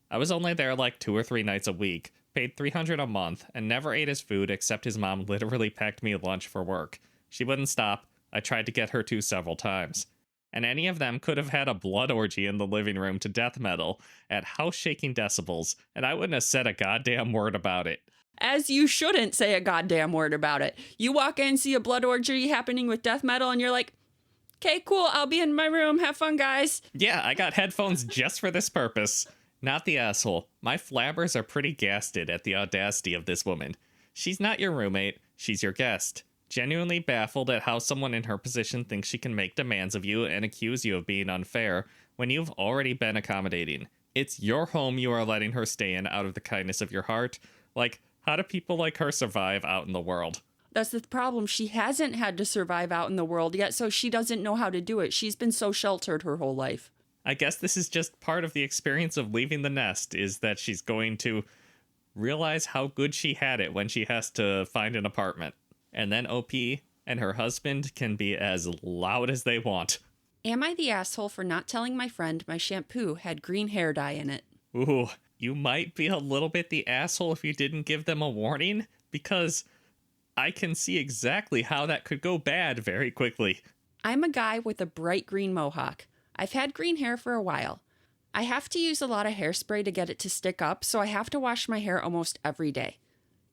I was only there like 2 or 3 nights a week, paid $300 a month, and never ate his food except his mom literally packed me lunch for work. She wouldn't stop. I tried to get her to several times. And any of them could have had a blood orgy in the living room to death metal at house-shaking decibels, and I wouldn't have said a goddamn word about it. As you shouldn't say a goddamn word about it. You walk in, see a blood orgy happening with death metal, and you're like, okay, cool, I'll be in my room, have fun, guys. Yeah, I got headphones just for this purpose. Not the asshole. My flabbers are pretty gasted at the audacity of this woman. She's not your roommate, she's your guest. Genuinely baffled at how someone in her position thinks she can make demands of you and accuse you of being unfair when you've already been accommodating. It's your home you are letting her stay in out of the kindness of your heart. Like, how do people like her survive out in the world? That's the problem. She hasn't had to survive out in the world yet, so she doesn't know how to do it. She's been so sheltered her whole life. I guess this is just part of the experience of leaving the nest, is that she's going to realize how good she had it when she has to find an apartment. And then OP and her husband can be as loud as they want. Am I the asshole for not telling my friend my shampoo had green hair dye in it? Ooh, you might be a little bit the asshole if you didn't give them a warning, because I can see exactly how that could go bad very quickly. I'm a guy with a bright green mohawk. I've had green hair for a while. I have to use a lot of hairspray to get it to stick up, so I have to wash my hair almost every day.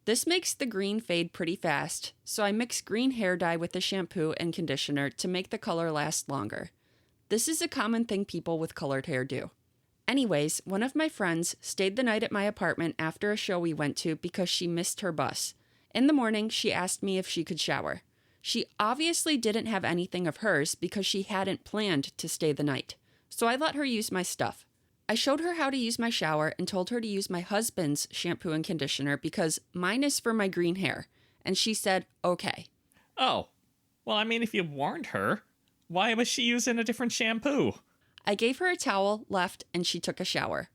This makes the green fade pretty fast, so I mix green hair dye with the shampoo and conditioner to make the color last longer. This is a common thing people with colored hair do. Anyways, one of my friends stayed the night at my apartment after a show we went to because she missed her bus. In the morning, she asked me if she could shower. She obviously didn't have anything of hers because she hadn't planned to stay the night. so I let her use my stuff. I showed her how to use my shower and told her to use my husband's shampoo and conditioner because mine is for my green hair, and she said, okay. Oh, well, I mean, if you warned her, why was she using a different shampoo? I gave her a towel, left, and she took a shower.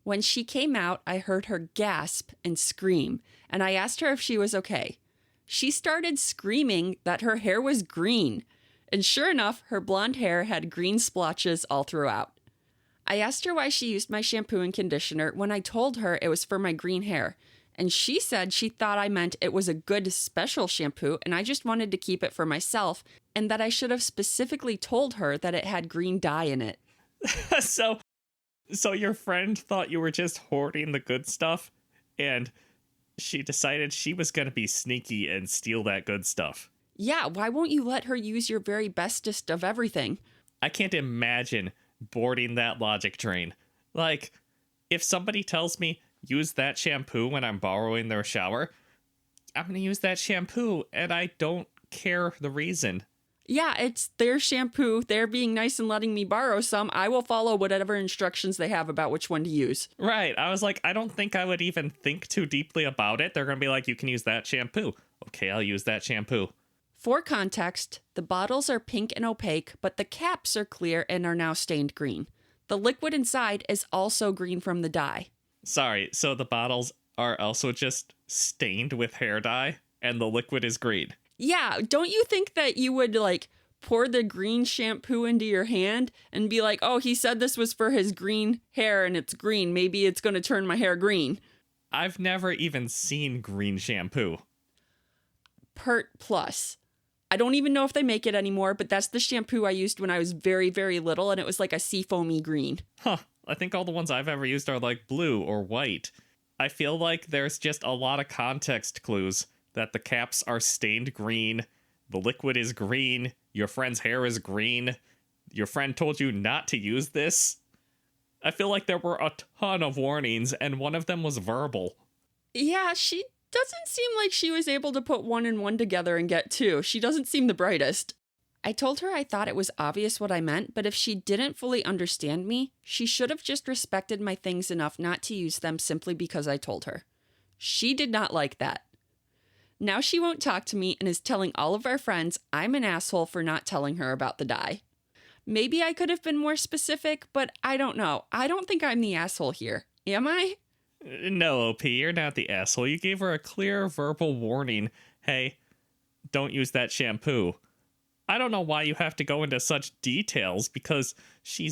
When she came out, I heard her gasp and scream, and I asked her if she was okay. She started screaming that her hair was green, and sure enough, her blonde hair had green splotches all throughout. I asked her why she used my shampoo and conditioner when I told her it was for my green hair, and she said she thought I meant it was a good special shampoo and I just wanted to keep it for myself, and that I should have specifically told her that it had green dye in it. So your friend thought you were just hoarding the good stuff, and she decided she was going to be sneaky and steal that good stuff. Yeah, why won't you let her use your very bestest of everything? I can't imagine boarding that logic train. Like, if somebody tells me, use that shampoo when I'm borrowing their shower, I'm going to use that shampoo, and I don't care the reason. Yeah, it's their shampoo. They're being nice and letting me borrow some. I will follow whatever instructions they have about which one to use. Right. I was like, I don't think I would even think too deeply about it. They're going to be like, you can use that shampoo. Okay, I'll use that shampoo. For context, the bottles are pink and opaque, but the caps are clear and are now stained green. The liquid inside is also green from the dye. Sorry, so the bottles are also just stained with hair dye, and the liquid is green. Yeah, don't you think that you would, pour the green shampoo into your hand and be like, oh, he said this was for his green hair and it's green. Maybe it's going to turn my hair green. I've never even seen green shampoo. Pert Plus. I don't even know if they make it anymore, but that's the shampoo I used when I was very, very little, and it was like a seafoamy green. Huh. I think all the ones I've ever used are like blue or white. I feel like there's just a lot of context clues that the caps are stained green, the liquid is green, your friend's hair is green, your friend told you not to use this. I feel like there were a ton of warnings, and one of them was verbal. Yeah, she doesn't seem like she was able to put one and one together and get two. She doesn't seem the brightest. I told her I thought it was obvious what I meant, but if she didn't fully understand me, she should have just respected my things enough not to use them simply because I told her. She did not like that. Now she won't talk to me and is telling all of our friends I'm an asshole for not telling her about the dye. Maybe I could have been more specific, but I don't know. I don't think I'm the asshole here. Am I? No, OP, you're not the asshole. You gave her a clear verbal warning. Hey, don't use that shampoo. I don't know why you have to go into such details, because she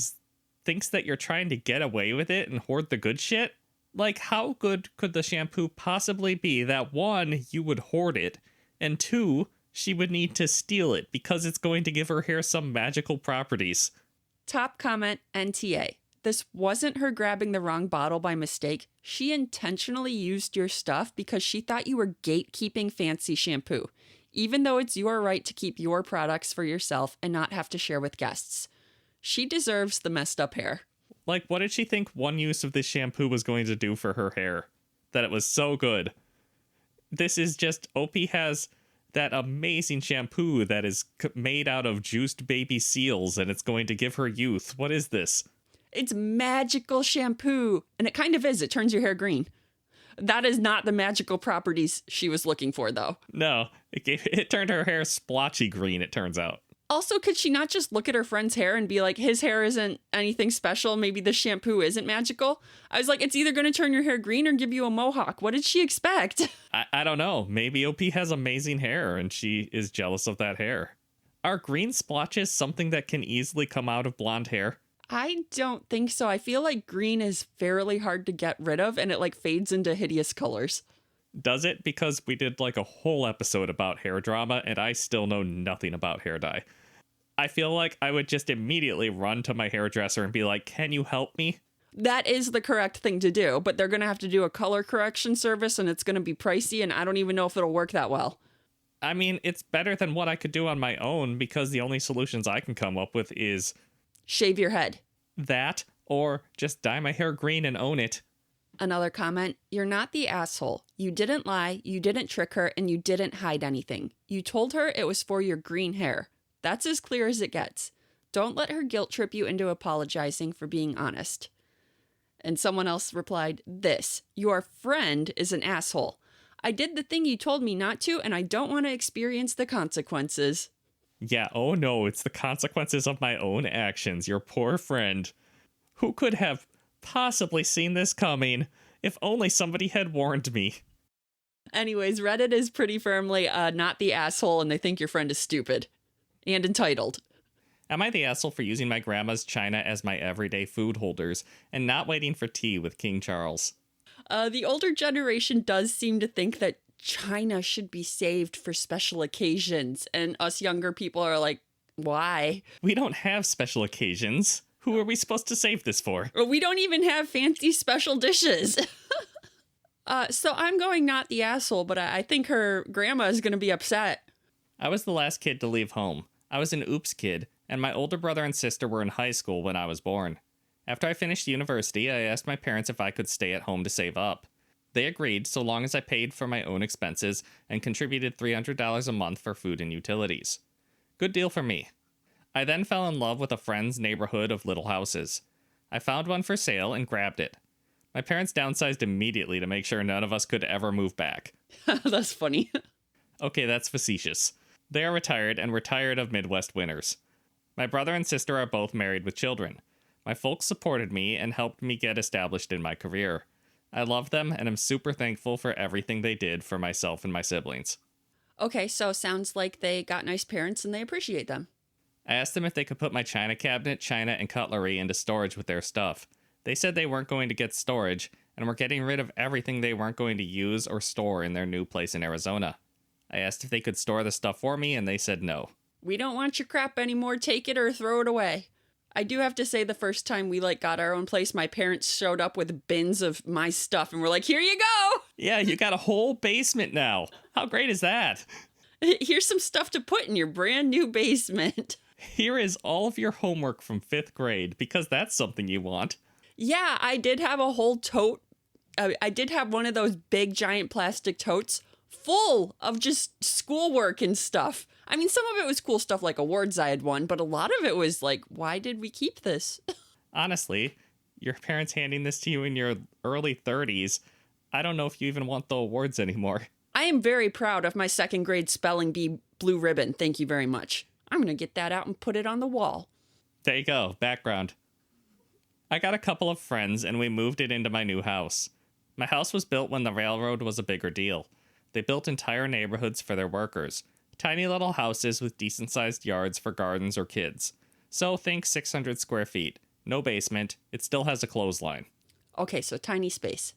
thinks that you're trying to get away with it and hoard the good shit. Like, how good could the shampoo possibly be that, one, you would hoard it, and two, she would need to steal it because it's going to give her hair some magical properties? Top comment, NTA. This wasn't her grabbing the wrong bottle by mistake. She intentionally used your stuff because she thought you were gatekeeping fancy shampoo, even though it's your right to keep your products for yourself and not have to share with guests. She deserves the messed up hair. Like, what did she think one use of this shampoo was going to do for her hair? That it was so good. This is just, Opie has that amazing shampoo that is made out of juiced baby seals, and it's going to give her youth. What is this? It's magical shampoo. And it kind of is. It turns your hair green. That is not the magical properties she was looking for, though. No, it turned her hair splotchy green, it turns out. Also, could she not just look at her friend's hair and be like, his hair isn't anything special, maybe the shampoo isn't magical? I was like, it's either going to turn your hair green or give you a mohawk. What did she expect? I don't know. Maybe OP has amazing hair and she is jealous of that hair. Are green splotches something that can easily come out of blonde hair? I don't think so. I feel like green is fairly hard to get rid of, and it fades into hideous colors. Does it? Because we did a whole episode about hair drama, and I still know nothing about hair dye. I feel like I would just immediately run to my hairdresser and be like, can you help me? That is the correct thing to do, but they're going to have to do a color correction service, and it's going to be pricey, and I don't even know if it'll work that well. I mean, it's better than what I could do on my own, because the only solutions I can come up with is shave your head. That, or just dye my hair green and own it. Another comment, you're not the asshole. You didn't lie, you didn't trick her, and you didn't hide anything. You told her it was for your green hair. That's as clear as it gets. Don't let her guilt trip you into apologizing for being honest. And someone else replied, this, your friend is an asshole. I did the thing you told me not to, and I don't want to experience the consequences. Yeah, oh no, it's the consequences of my own actions. Your poor friend. Who could have possibly seen this coming? If only somebody had warned me. Anyways, Reddit is pretty firmly not the asshole, and they think your friend is stupid and entitled. Am I the asshole for using my grandma's china as my everyday food holders and not waiting for tea with King Charles? The older generation does seem to think that china should be saved for special occasions, and us younger people are like, why? We don't have special occasions. Who are we supposed to save this for? We don't even have fancy special dishes. So I'm going not the asshole, but I think her grandma is going to be upset. I was the last kid to leave home. I was an oops kid, and my older brother and sister were in high school when I was born. After I finished university, I asked my parents if I could stay at home to save up. They agreed so long as I paid for my own expenses and contributed $300 a month for food and utilities. Good deal for me. I then fell in love with a friend's neighborhood of little houses. I found one for sale and grabbed it. My parents downsized immediately to make sure none of us could ever move back. That's funny. Okay, that's facetious. They are retired and we're tired of Midwest winters. My brother and sister are both married with children. My folks supported me and helped me get established in my career. I love them and am super thankful for everything they did for myself and my siblings. Okay, so sounds like they got nice parents and they appreciate them. I asked them if they could put my china cabinet, china, and cutlery into storage with their stuff. They said they weren't going to get storage and were getting rid of everything they weren't going to use or store in their new place in Arizona. I asked if they could store the stuff for me and they said no. We don't want your crap anymore, take it or throw it away. I do have to say the first time we got our own place, my parents showed up with bins of my stuff and were like, here you go. Yeah, you got a whole basement now. How great is that? Here's some stuff to put in your brand new basement. Here is all of your homework from 5th grade, because that's something you want. Yeah, I did have a whole tote. I did have one of those big giant plastic totes full of just schoolwork and stuff. I mean, some of it was cool stuff like awards I had won, but a lot of it was like, why did we keep this? Honestly, your parents handing this to you in your early 30s, I don't know if you even want the awards anymore. I am very proud of my 2nd grade spelling bee blue ribbon. Thank you very much. I'm going to get that out and put it on the wall. There you go. Background. I got a couple of friends and we moved it into my new house. My house was built when the railroad was a bigger deal. They built entire neighborhoods for their workers. Tiny little houses with decent-sized yards for gardens or kids. So think 600 square feet. No basement. It still has a clothesline. Okay, so tiny space.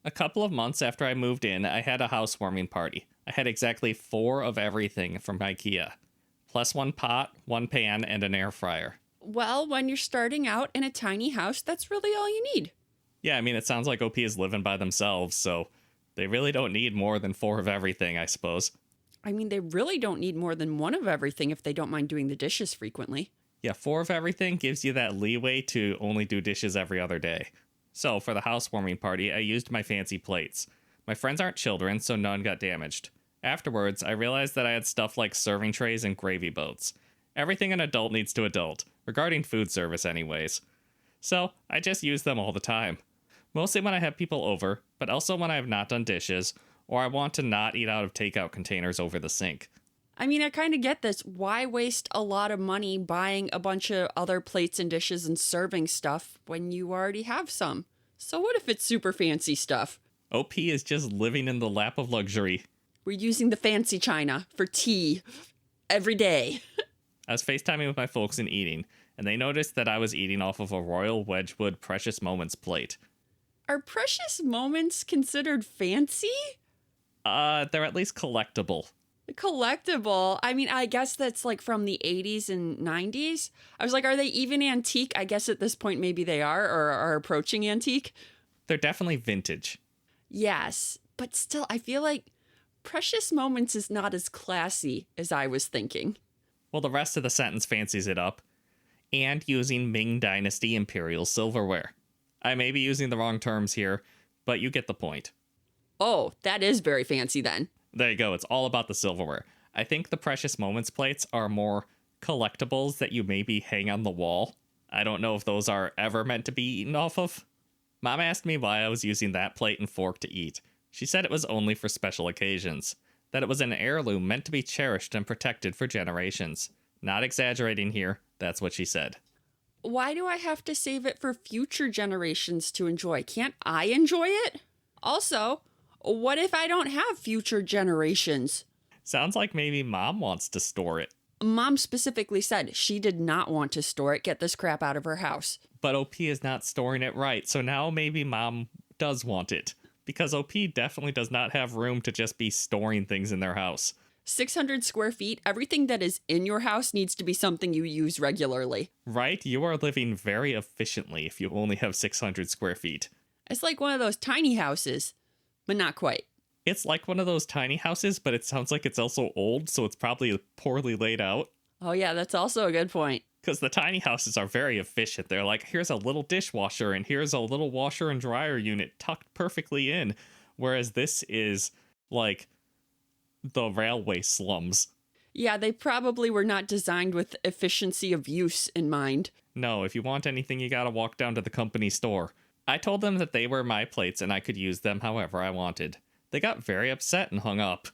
A couple of months after I moved in, I had a housewarming party. I had exactly 4 of everything from IKEA. Plus 1 pot, 1 pan, and an air fryer. Well, when you're starting out in a tiny house, that's really all you need. Yeah, I mean, it sounds like OP is living by themselves, so they really don't need more than 4 of everything, I suppose. I mean, they really don't need more than 1 of everything if they don't mind doing the dishes frequently. Yeah, 4 of everything gives you that leeway to only do dishes every other day. So, for the housewarming party, I used my fancy plates. My friends aren't children, so none got damaged. Afterwards, I realized that I had stuff like serving trays and gravy boats. Everything an adult needs to adult, regarding food service anyways. So, I just use them all the time. Mostly when I have people over, but also when I have not done dishes, or I want to not eat out of takeout containers over the sink. I mean, I kind of get this. Why waste a lot of money buying a bunch of other plates and dishes and serving stuff when you already have some? So what if it's super fancy stuff? OP is just living in the lap of luxury. We're using the fancy china for tea every day. I was FaceTiming with my folks and eating, and they noticed that I was eating off of a Royal Wedgwood Precious Moments plate. Are Precious Moments considered fancy? They're at least collectible. Collectible? I mean, I guess that's like from the 80s and 90s. I was like, are they even antique? I guess at this point maybe they are, or are approaching antique. They're definitely vintage. Yes, but still, I feel like Precious Moments is not as classy as I was thinking. Well, the rest of the sentence fancies it up. And using Ming Dynasty Imperial silverware. I may be using the wrong terms here, but you get the point. Oh, that is very fancy then. There you go. It's all about the silverware. I think the Precious Moments plates are more collectibles that you maybe hang on the wall. I don't know if those are ever meant to be eaten off of. Mom asked me why I was using that plate and fork to eat. She said it was only for special occasions, that it was an heirloom meant to be cherished and protected for generations. Not exaggerating here, that's what she said. Why do I have to save it for future generations to enjoy? Can't I enjoy it? Also, what if I don't have future generations? Sounds like maybe Mom wants to store it. Mom specifically said she did not want to store it. Get this crap out of her house. But OP is not storing it right, so now maybe Mom does want it. Because OP definitely does not have room to just be storing things in their house. 600 square feet, everything that is in your house needs to be something you use regularly. Right? You are living very efficiently if you only have 600 square feet. It's like one of those tiny houses, but not quite. It's like one of those tiny houses, but it sounds like it's also old, so it's probably poorly laid out. Oh yeah, that's also a good point. Because the tiny houses are very efficient. They're like, here's a little dishwasher, and here's a little washer and dryer unit tucked perfectly in. Whereas this is like the railway slums. Yeah, they probably were not designed with efficiency of use in mind. No, if you want anything, you gotta walk down to the company store. I told them that they were my plates and I could use them however I wanted. They got very upset and hung up.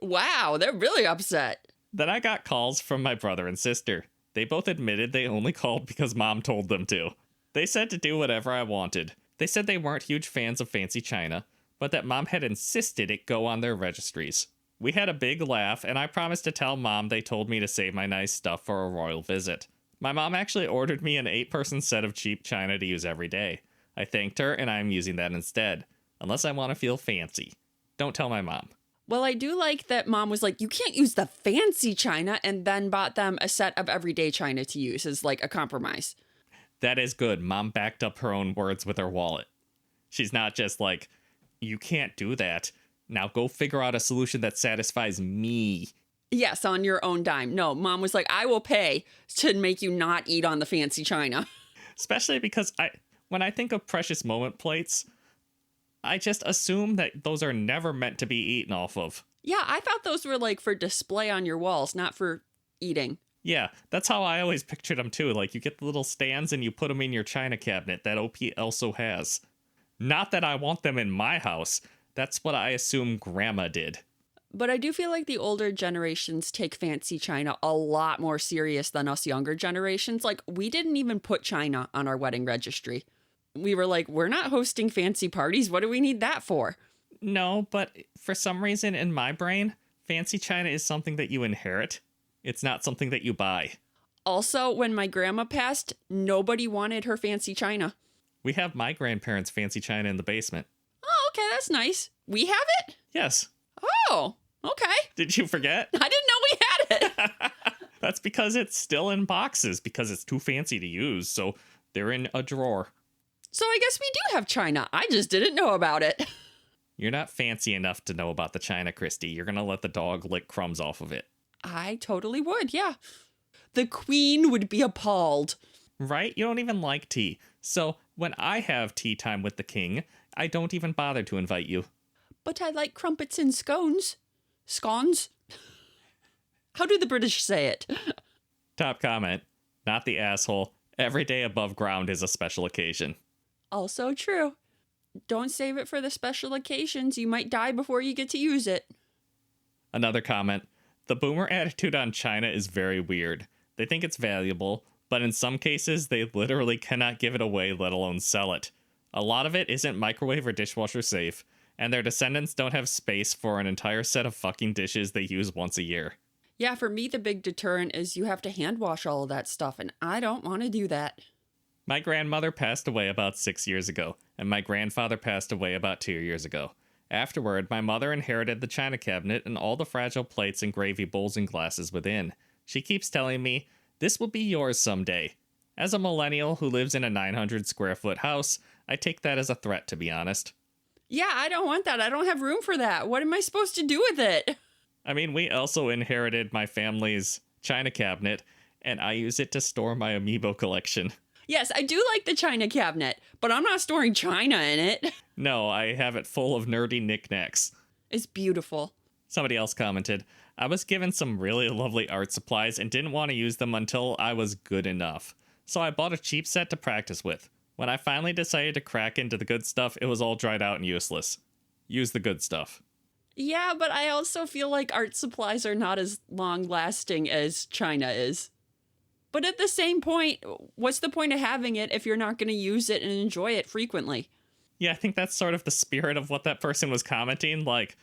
Wow, they're really upset. Then I got calls from my brother and sister. They both admitted they only called because Mom told them to. They said to do whatever I wanted. They said they weren't huge fans of fancy china, but that Mom had insisted it go on their registries. We had a big laugh, and I promised to tell Mom they told me to save my nice stuff for a royal visit. My mom actually ordered me an 8-person set of cheap china to use every day. I thanked her, and I'm using that instead. Unless I want to feel fancy. Don't tell my mom. Well, I do like that Mom was like, you can't use the fancy china, and then bought them a set of everyday china to use as like a compromise. That is good. Mom backed up her own words with her wallet. She's not just like, you can't do that. Now go figure out a solution that satisfies me. Yes, on your own dime. No, Mom was like, I will pay to make you not eat on the fancy china. Especially because when I think of precious moment plates, I just assume that those are never meant to be eaten off of. Yeah, I thought those were like for display on your walls, not for eating. Yeah, that's how I always pictured them too. Like you get the little stands and you put them in your china cabinet that OP also has. Not that I want them in my house. That's what I assume Grandma did. But I do feel like the older generations take fancy china a lot more serious than us younger generations. Like, we didn't even put china on our wedding registry. We were like, we're not hosting fancy parties. What do we need that for? No, but for some reason in my brain, fancy china is something that you inherit. It's not something that you buy. Also, when my grandma passed, nobody wanted her fancy china. We have my grandparents' fancy china in the basement. Oh, okay, that's nice. We have it? Yes. Oh, okay. Did you forget? I didn't know we had it. That's because it's still in boxes, because it's too fancy to use, so they're in a drawer. So I guess we do have china. I just didn't know about it. You're not fancy enough to know about the china, Kristie. You're gonna let the dog lick crumbs off of it. I totally would, yeah. The queen would be appalled. Right? You don't even like tea. So when I have tea time with the king, I don't even bother to invite you. But I like crumpets and scones. Scones? How do the British say it? Top comment. Not the asshole. Every day above ground is a special occasion. Also true. Don't save it for the special occasions. You might die before you get to use it. Another comment. The boomer attitude on China is very weird. They think it's valuable, but in some cases, they literally cannot give it away, let alone sell it. A lot of it isn't microwave or dishwasher safe, and their descendants don't have space for an entire set of fucking dishes they use once a year. Yeah, for me, the big deterrent is you have to hand wash all of that stuff, and I don't want to do that. My grandmother passed away about 6 years ago, and my grandfather passed away about 2 years ago. Afterward, my mother inherited the china cabinet and all the fragile plates and gravy bowls and glasses within. She keeps telling me, this will be yours someday. As a millennial who lives in a 900 square foot house, I take that as a threat, to be honest. Yeah, I don't want that. I don't have room for that. What am I supposed to do with it? I mean, we also inherited my family's china cabinet, and I use it to store my amiibo collection. Yes, I do like the china cabinet, but I'm not storing china in it. No, I have it full of nerdy knickknacks. It's beautiful. Somebody else commented, I was given some really lovely art supplies and didn't want to use them until I was good enough. So I bought a cheap set to practice with. When I finally decided to crack into the good stuff, it was all dried out and useless. Use the good stuff. Yeah, but I also feel like art supplies are not as long-lasting as China is. But at the same point, what's the point of having it if you're not going to use it and enjoy it frequently? Yeah, I think that's sort of the spirit of what that person was commenting. Like,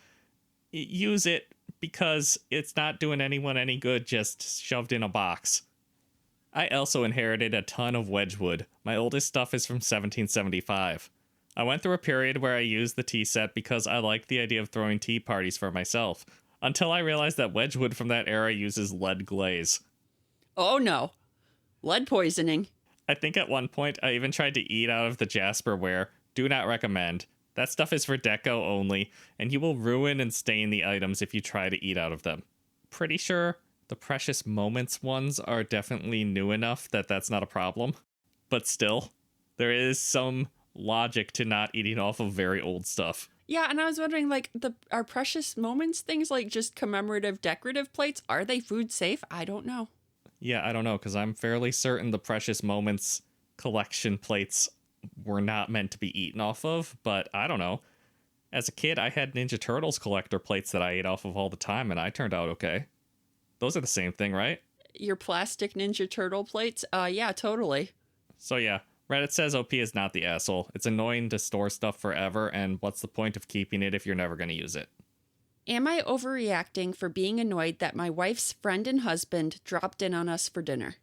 use it because it's not doing anyone any good just shoved in a box. I also inherited a ton of Wedgwood. My oldest stuff is from 1775. I went through a period where I used the tea set because I liked the idea of throwing tea parties for myself, until I realized that Wedgwood from that era uses lead glaze. Oh no. Lead poisoning. I think at one point I even tried to eat out of the Jasperware. Do not recommend. That stuff is for deco only, and you will ruin and stain the items if you try to eat out of them. Pretty sure the Precious Moments ones are definitely new enough that that's not a problem. But still, there is some logic to not eating off of very old stuff. Yeah, and I was wondering, like, our Precious Moments things, like just commemorative decorative plates, are they food safe? I don't know. Yeah, I don't know, because I'm fairly certain the Precious Moments collection plates were not meant to be eaten off of, but I don't know. As a kid, I had Ninja Turtles collector plates that I ate off of all the time, and I turned out okay. Those are the same thing, right? Your plastic Ninja Turtle plates? Yeah, totally. So yeah, Reddit says OP is not the asshole. It's annoying to store stuff forever, and what's the point of keeping it if you're never going to use it? Am I overreacting for being annoyed that my wife's friend and husband dropped in on us for dinner?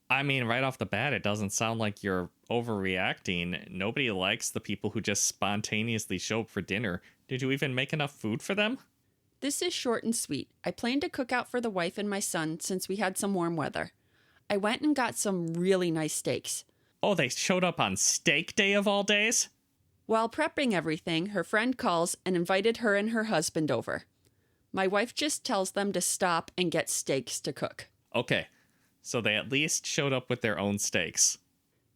I mean, right off the bat, it doesn't sound like you're overreacting. Nobody likes the people who just spontaneously show up for dinner. Did you even make enough food for them? This is short and sweet. I planned to cook out for the wife and my son since we had some warm weather. I went and got some really nice steaks. Oh, they showed up on steak day of all days? While prepping everything, her friend calls and invited her and her husband over. My wife just tells them to stop and get steaks to cook. Okay, so they at least showed up with their own steaks.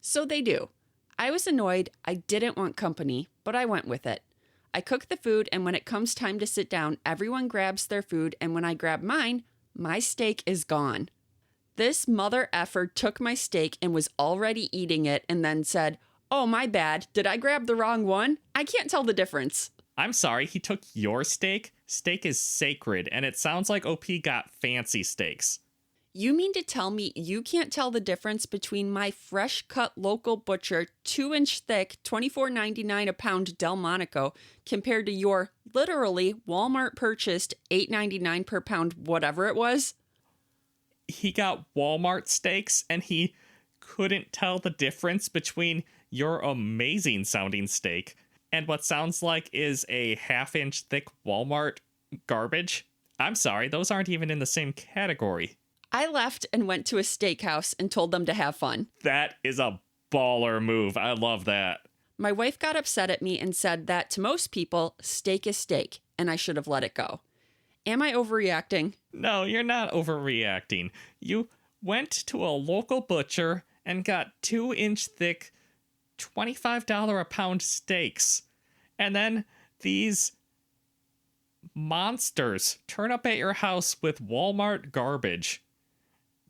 So they do. I was annoyed. I didn't want company, but I went with it. I cook the food, and when it comes time to sit down, everyone grabs their food, and when I grab mine, my steak is gone. This mother effer took my steak and was already eating it and then said, "Oh, my bad. Did I grab the wrong one? I can't tell the difference." I'm sorry, he took your steak? Steak is sacred, and it sounds like OP got fancy steaks. You mean to tell me you can't tell the difference between my fresh-cut local butcher, 2-inch thick, $24.99 a pound Delmonico, compared to your, literally, Walmart-purchased $8.99 per pound whatever it was? He got Walmart steaks, and he couldn't tell the difference between your amazing-sounding steak and what sounds like is a half-inch thick Walmart garbage. I'm sorry, those aren't even in the same category. I left and went to a steakhouse and told them to have fun. That is a baller move. I love that. My wife got upset at me and said that to most people, steak is steak, and I should have let it go. Am I overreacting? No, you're not overreacting. You went to a local butcher and got 2-inch thick, $25 a pound steaks. And then these monsters turn up at your house with Walmart garbage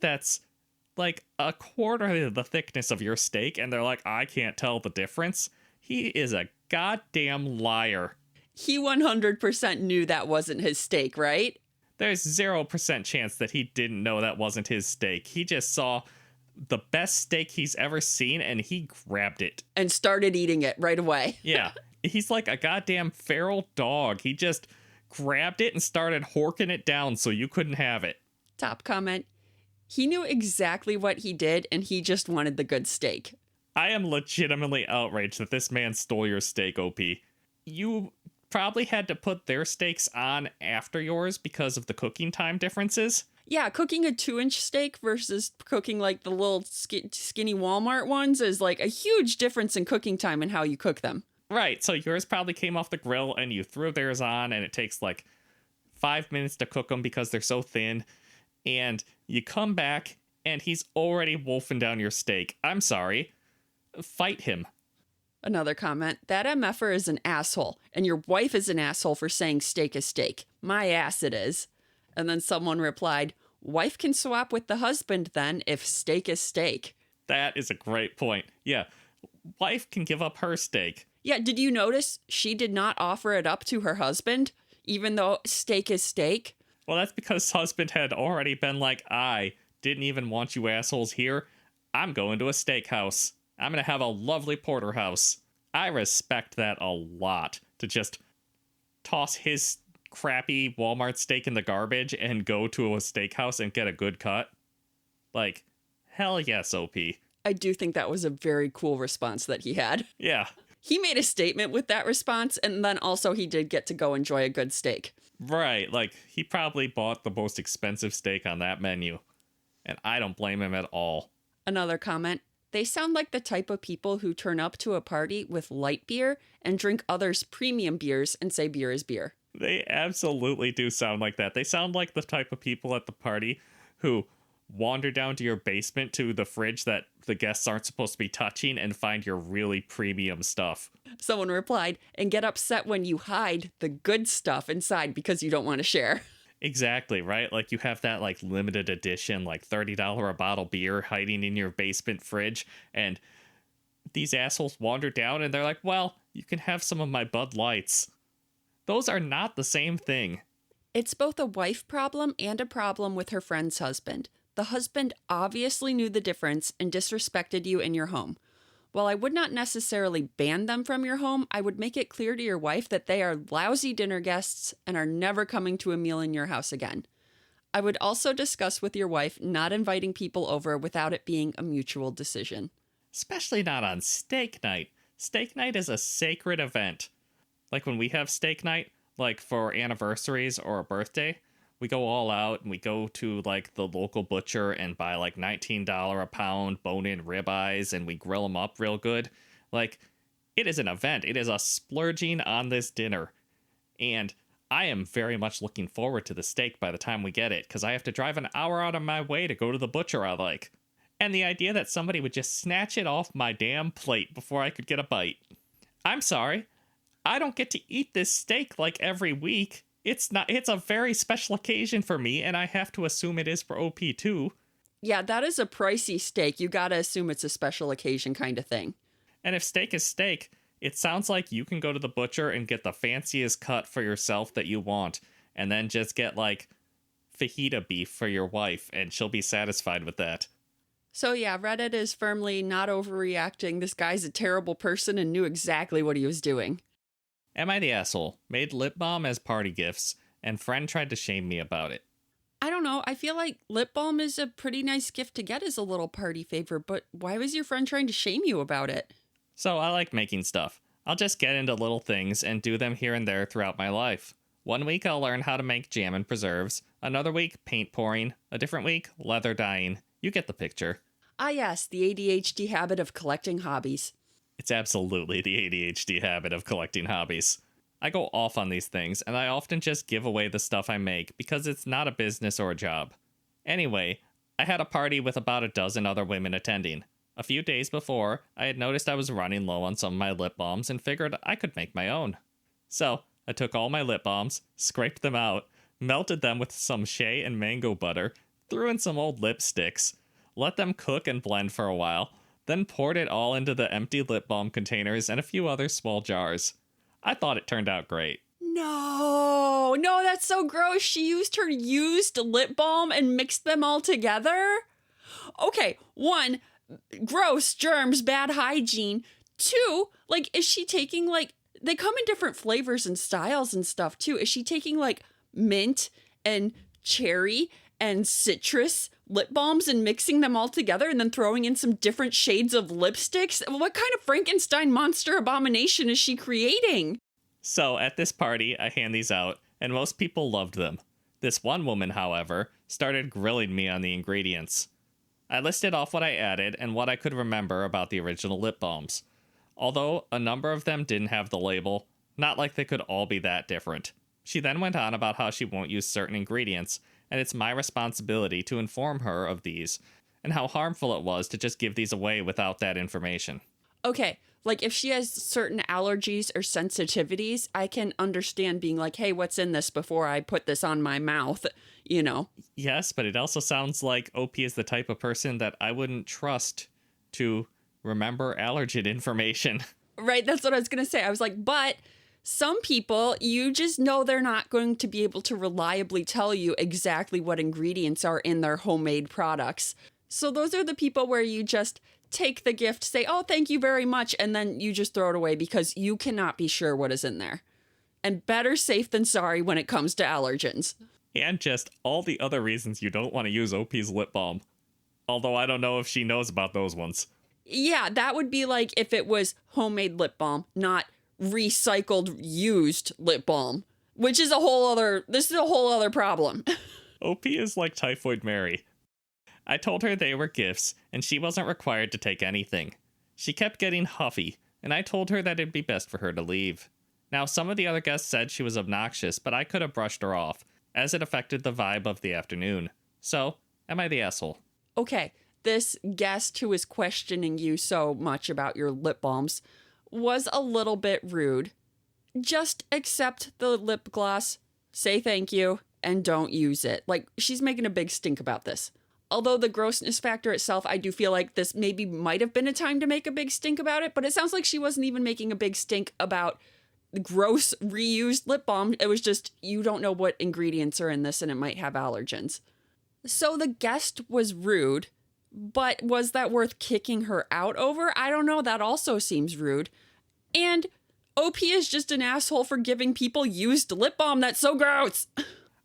that's like a quarter of the thickness of your steak, and they're like, I can't tell the difference. He is a goddamn liar. He 100% knew that wasn't his steak, right? There's 0% chance that he didn't know that wasn't his steak. He just saw the best steak he's ever seen, and he grabbed it. And started eating it right away. Yeah. He's like a goddamn feral dog. He just grabbed it and started horking it down so you couldn't have it. Top comment. He knew exactly what he did, and he just wanted the good steak. I am legitimately outraged that this man stole your steak, OP. You probably had to put their steaks on after yours because of the cooking time differences. Yeah, cooking a 2-inch steak versus cooking like the little skinny Walmart ones is like a huge difference in cooking time and how you cook them. Right, so yours probably came off the grill and you threw theirs on, and it takes like 5 minutes to cook them because they're so thin. And you come back and he's already wolfing down your steak. I'm sorry. Fight him. Another comment, that MFer is an asshole, and your wife is an asshole for saying steak is steak. My ass it is. And then someone replied, wife can swap with the husband then if steak is steak. That is a great point. Yeah, wife can give up her steak. Yeah, did you notice she did not offer it up to her husband, even though steak is steak? Well, that's because husband had already been like, I didn't even want you assholes here. I'm going to a steakhouse. I'm going to have a lovely porterhouse. I respect that a lot, to just toss his crappy Walmart steak in the garbage and go to a steakhouse and get a good cut. Like, hell yes, OP. I do think that was a very cool response that he had. Yeah. He made a statement with that response, and then also he did get to go enjoy a good steak. Right, like, he probably bought the most expensive steak on that menu. And I don't blame him at all. Another comment, they sound like the type of people who turn up to a party with light beer and drink others' premium beers and say beer is beer. They absolutely do sound like that. They sound like the type of people at the party who wander down to your basement to the fridge that the guests aren't supposed to be touching and find your really premium stuff. Someone replied, and get upset when you hide the good stuff inside because you don't want to share. Exactly, right? Like you have that like limited edition, like $30 a bottle beer hiding in your basement fridge, and these assholes wander down and they're like, well, you can have some of my Bud Lights. Those are not the same thing. It's both a wife problem and a problem with her friend's husband. The husband obviously knew the difference and disrespected you in your home. While I would not necessarily ban them from your home, I would make it clear to your wife that they are lousy dinner guests and are never coming to a meal in your house again. I would also discuss with your wife not inviting people over without it being a mutual decision. Especially not on steak night. Steak night is a sacred event. Like when we have steak night, like for anniversaries or a birthday, we go all out and we go to like the local butcher and buy like $19 a pound bone-in ribeyes and we grill them up real good. Like, it is an event. It is a splurging on this dinner. And I am very much looking forward to the steak by the time we get it, because I have to drive an hour out of my way to go to the butcher I like. And the idea that somebody would just snatch it off my damn plate before I could get a bite. I'm sorry. I don't get to eat this steak like every week. It's a very special occasion for me, and I have to assume it is for OP too. Yeah, that is a pricey steak. You gotta assume it's a special occasion kind of thing. And if steak is steak, it sounds like you can go to the butcher and get the fanciest cut for yourself that you want, and then just get like fajita beef for your wife, and she'll be satisfied with that. So yeah, Reddit is firmly not overreacting. This guy's a terrible person and knew exactly what he was doing. Am I the asshole? Made lip balm as party gifts, and friend tried to shame me about it. I don't know. I feel like lip balm is a pretty nice gift to get as a little party favor, but why was your friend trying to shame you about it? So I like making stuff. I'll just get into little things and do them here and there throughout my life. One week I'll learn how to make jam and preserves. Another week, paint pouring. A different week, leather dyeing. You get the picture. Ah yes, the ADHD habit of collecting hobbies. It's absolutely the ADHD habit of collecting hobbies. I go off on these things, and I often just give away the stuff I make because it's not a business or a job. Anyway, I had a party with about a dozen other women attending. A few days before, I had noticed I was running low on some of my lip balms and figured I could make my own. So, I took all my lip balms, scraped them out, melted them with some shea and mango butter, threw in some old lipsticks, let them cook and blend for a while, then poured it all into the empty lip balm containers and a few other small jars. I thought it turned out great. No, that's so gross. She used her used lip balm and mixed them all together? Okay, 1, gross, germs, bad hygiene. 2, like, is she taking, like, they come in different flavors and styles and stuff, too. Is she taking, like, mint and cherry and citrus lip balms and mixing them all together and then throwing in some different shades of lipsticks? What kind of Frankenstein monster abomination is she creating? So, at this party, I hand these out, and most people loved them. This one woman, however, started grilling me on the ingredients. I listed off what I added and what I could remember about the original lip balms. Although a number of them didn't have the label, not like they could all be that different. She then went on about how she won't use certain ingredients, and it's my responsibility to inform her of these, and how harmful it was to just give these away without that information. Okay, Like, if she has certain allergies or sensitivities, I can understand being like, hey, what's in this before I put this on my mouth, you know? Yes, but it also sounds like OP is the type of person that I wouldn't trust to remember allergen information. Right, that's what I was going to say. I was like, but some people, you just know they're not going to be able to reliably tell you exactly what ingredients are in their homemade products. So those are the people where you just take the gift, say, oh, thank you very much, and then you just throw it away because you cannot be sure what is in there. And better safe than sorry when it comes to allergens. And just all the other reasons you don't want to use OP's lip balm. Although I don't know if she knows about those ones. Yeah, that would be like if it was homemade lip balm, not recycled used lip balm, which is this is a whole other problem. OP is like Typhoid Mary. I told her they were gifts, and she wasn't required to take anything. She kept getting huffy, and I told her that it'd be best for her to leave. Now, some of the other guests said she was obnoxious, but I could have brushed her off, as it affected the vibe of the afternoon. So, am I the asshole? Okay, this guest who is questioning you so much about your lip balms was a little bit rude. Just accept the lip gloss, say thank you, and don't use it. Like, she's making a big stink about this. Although the grossness factor itself, I do feel like this maybe might have been a time to make a big stink about it, but it sounds like she wasn't even making a big stink about the gross reused lip balm. It was just, you don't know what ingredients are in this and it might have allergens. So the guest was rude, but was that worth kicking her out over? I don't know. That also seems rude. And OP is just an asshole for giving people used lip balm. That's so gross.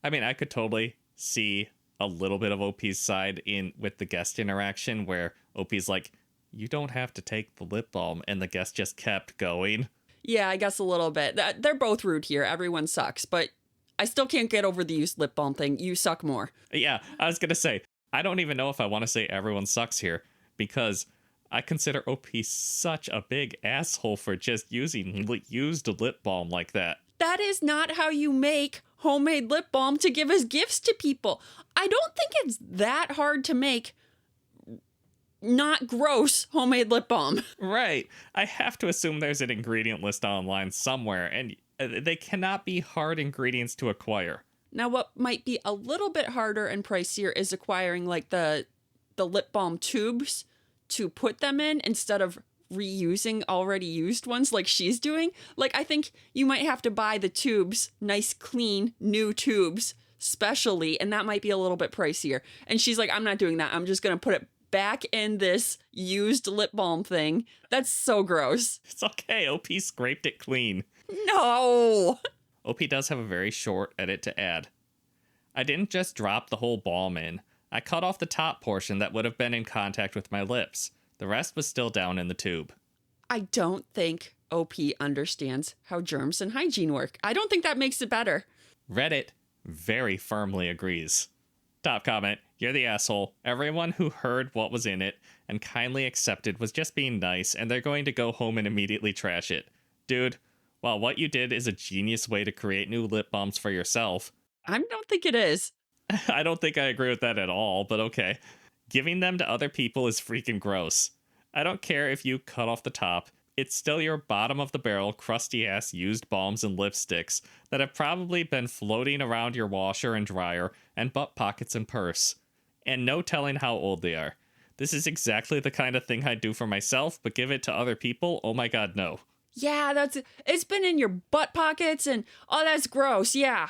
I mean, I could totally see a little bit of OP's side in with the guest interaction where OP's like, you don't have to take the lip balm, and the guest just kept going. Yeah, I guess a little bit. They're both rude here. Everyone sucks, but I still can't get over the used lip balm thing. You suck more. Yeah, I was gonna say, I don't even know if I want to say everyone sucks here, because I consider OP such a big asshole for just using used lip balm like that. That is not how you make homemade lip balm to give as gifts to people. I don't think it's that hard to make not gross homemade lip balm. Right. I have to assume there's an ingredient list online somewhere, and they cannot be hard ingredients to acquire. Now, what might be a little bit harder and pricier is acquiring like the lip balm tubes to put them in instead of reusing already used ones like she's doing. Like, I think you might have to buy the tubes, nice, clean, new tubes, specially, and that might be a little bit pricier. And she's like, I'm not doing that. I'm just going to put it back in this used lip balm thing. That's so gross. It's okay. OP scraped it clean. No! OP does have a very short edit to add. I didn't just drop the whole balm in. I cut off the top portion that would have been in contact with my lips. The rest was still down in the tube. I don't think OP understands how germs and hygiene work. I don't think that makes it better. Reddit very firmly agrees. Top comment, you're the asshole. Everyone who heard what was in it and kindly accepted was just being nice, and they're going to go home and immediately trash it. Dude, while what you did is a genius way to create new lip balms for yourself, I don't think it is. I don't think I agree with that at all, but okay. Giving them to other people is freaking gross. I don't care if you cut off the top. It's still your bottom of the barrel, crusty ass used balms and lipsticks that have probably been floating around your washer and dryer and butt pockets and purse. And no telling how old they are. This is exactly the kind of thing I'd do for myself, but give it to other people? Oh my god, no. Yeah, it's been in your butt pockets and, oh, that's gross, yeah.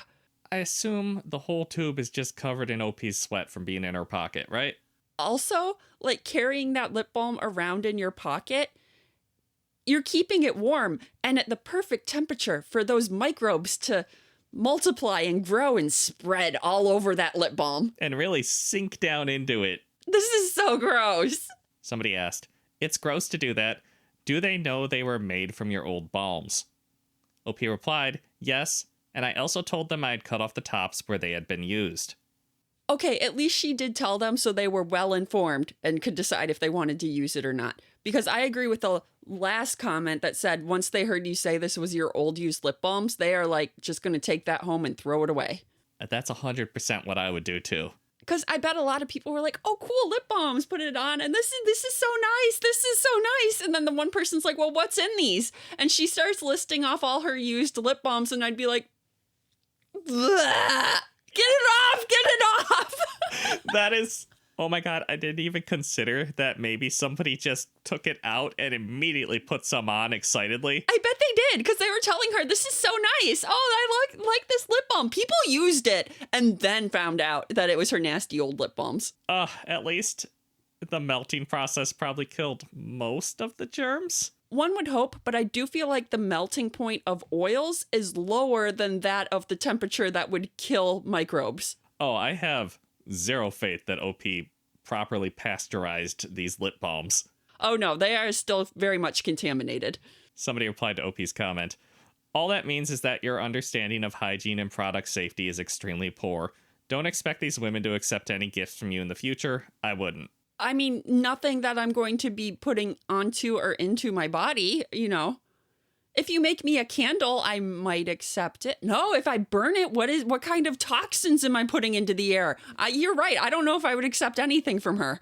I assume the whole tube is just covered in OP's sweat from being in her pocket, right? Also, like, carrying that lip balm around in your pocket, you're keeping it warm and at the perfect temperature for those microbes to multiply and grow and spread all over that lip balm. And really sink down into it. This is so gross. Somebody asked, it's gross to do that. Do they know they were made from your old balms? OP replied, yes, and I also told them I'd cut off the tops where they had been used. Okay, at least she did tell them so they were well informed and could decide if they wanted to use it or not. Because I agree with the last comment that said once they heard you say this was your old used lip balms, they are like just going to take that home and throw it away. That's 100% what I would do too. Because I bet a lot of people were like, oh, cool, lip balms, put it on. And this is so nice. This is so nice. And then the one person's like, well, what's in these? And she starts listing off all her used lip balms. And I'd be like, bleh, get it off, get it off. That is, oh my God, I didn't even consider that maybe somebody just took it out and immediately put some on excitedly. I bet they did, because they were telling her, this is so nice. Oh, I like this lip balm. People used it and then found out that it was her nasty old lip balms. At least the melting process probably killed most of the germs. One would hope, but I do feel like the melting point of oils is lower than that of the temperature that would kill microbes. Oh, I have zero faith that OP properly pasteurized these lip balms. Oh no, they are still very much contaminated. Somebody replied to OP's comment. All that means is that your understanding of hygiene and product safety is extremely poor. Don't expect these women to accept any gifts from you in the future. I wouldn't. I mean, nothing that I'm going to be putting onto or into my body, you know. If you make me a candle, I might accept it. No, if I burn it, what kind of toxins am I putting into the air? You're right. I don't know if I would accept anything from her.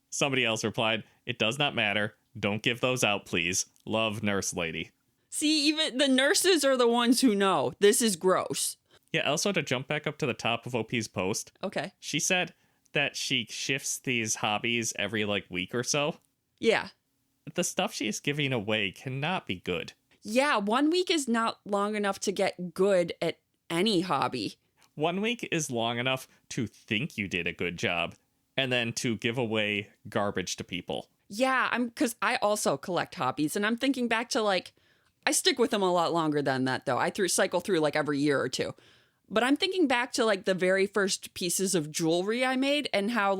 Somebody else replied, it does not matter. Don't give those out, please. Love, nurse lady. See, even the nurses are the ones who know. This is gross. Yeah, also to jump back up to the top of OP's post. Okay. She said that she shifts these hobbies every, week or so. Yeah. The stuff she is giving away cannot be good. Yeah, 1 week is not long enough to get good at any hobby. 1 week is long enough to think you did a good job, and then to give away garbage to people. Yeah, because I also collect hobbies, and I'm thinking back to, I stick with them a lot longer than that, though. I cycle through, every year or two. But I'm thinking back to, the very first pieces of jewelry I made, and how,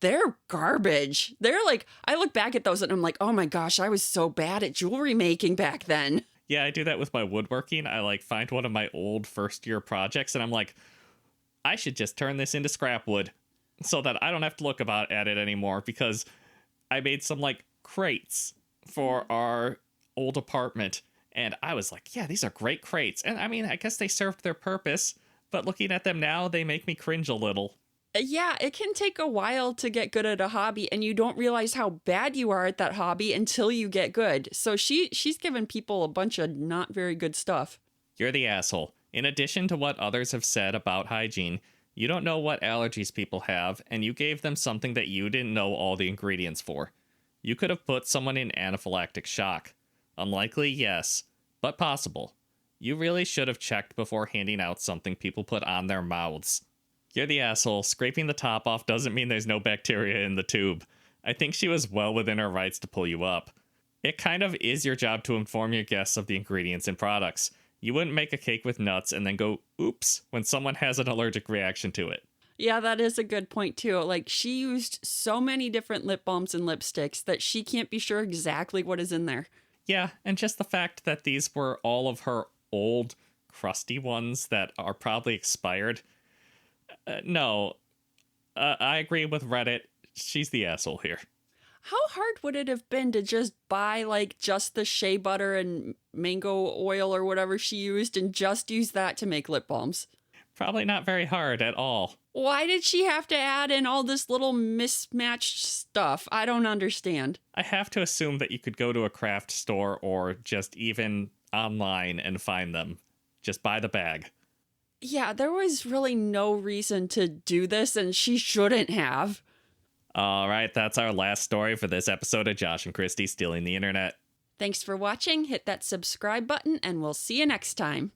they're garbage. They're I look back at those and I'm like, oh my gosh, I was so bad at jewelry making back then. Yeah, I do that with my woodworking. I find one of my old first year projects and I'm like, I should just turn this into scrap wood so that I don't have to look at it anymore, because I made some crates for our old apartment and I was like, yeah, these are great crates. And I mean, I guess they served their purpose, but looking at them now, they make me cringe a little. Yeah, it can take a while to get good at a hobby, and you don't realize how bad you are at that hobby until you get good. So she's given people a bunch of not very good stuff. You're the asshole. In addition to what others have said about hygiene, you don't know what allergies people have, and you gave them something that you didn't know all the ingredients for. You could have put someone in anaphylactic shock. Unlikely, yes, but possible. You really should have checked before handing out something people put on their mouths. You're the asshole. Scraping the top off doesn't mean there's no bacteria in the tube. I think she was well within her rights to pull you up. It kind of is your job to inform your guests of the ingredients and products. You wouldn't make a cake with nuts and then go, oops, when someone has an allergic reaction to it. Yeah, that is a good point, too. She used so many different lip balms and lipsticks that she can't be sure exactly what is in there. Yeah, and just the fact that these were all of her old, crusty ones that are probably expired. No, I agree with Reddit. She's the asshole here. How hard would it have been to just buy just the shea butter and mango oil or whatever she used and just use that to make lip balms? Probably not very hard at all. Why did she have to add in all this little mismatched stuff? I don't understand. I have to assume that you could go to a craft store or just even online and find them. Just buy the bag. Yeah, there was really no reason to do this, and she shouldn't have. All right, that's our last story for this episode of Josh and Kristie Stealing the Internet. Thanks for watching. Hit that subscribe button, and we'll see you next time.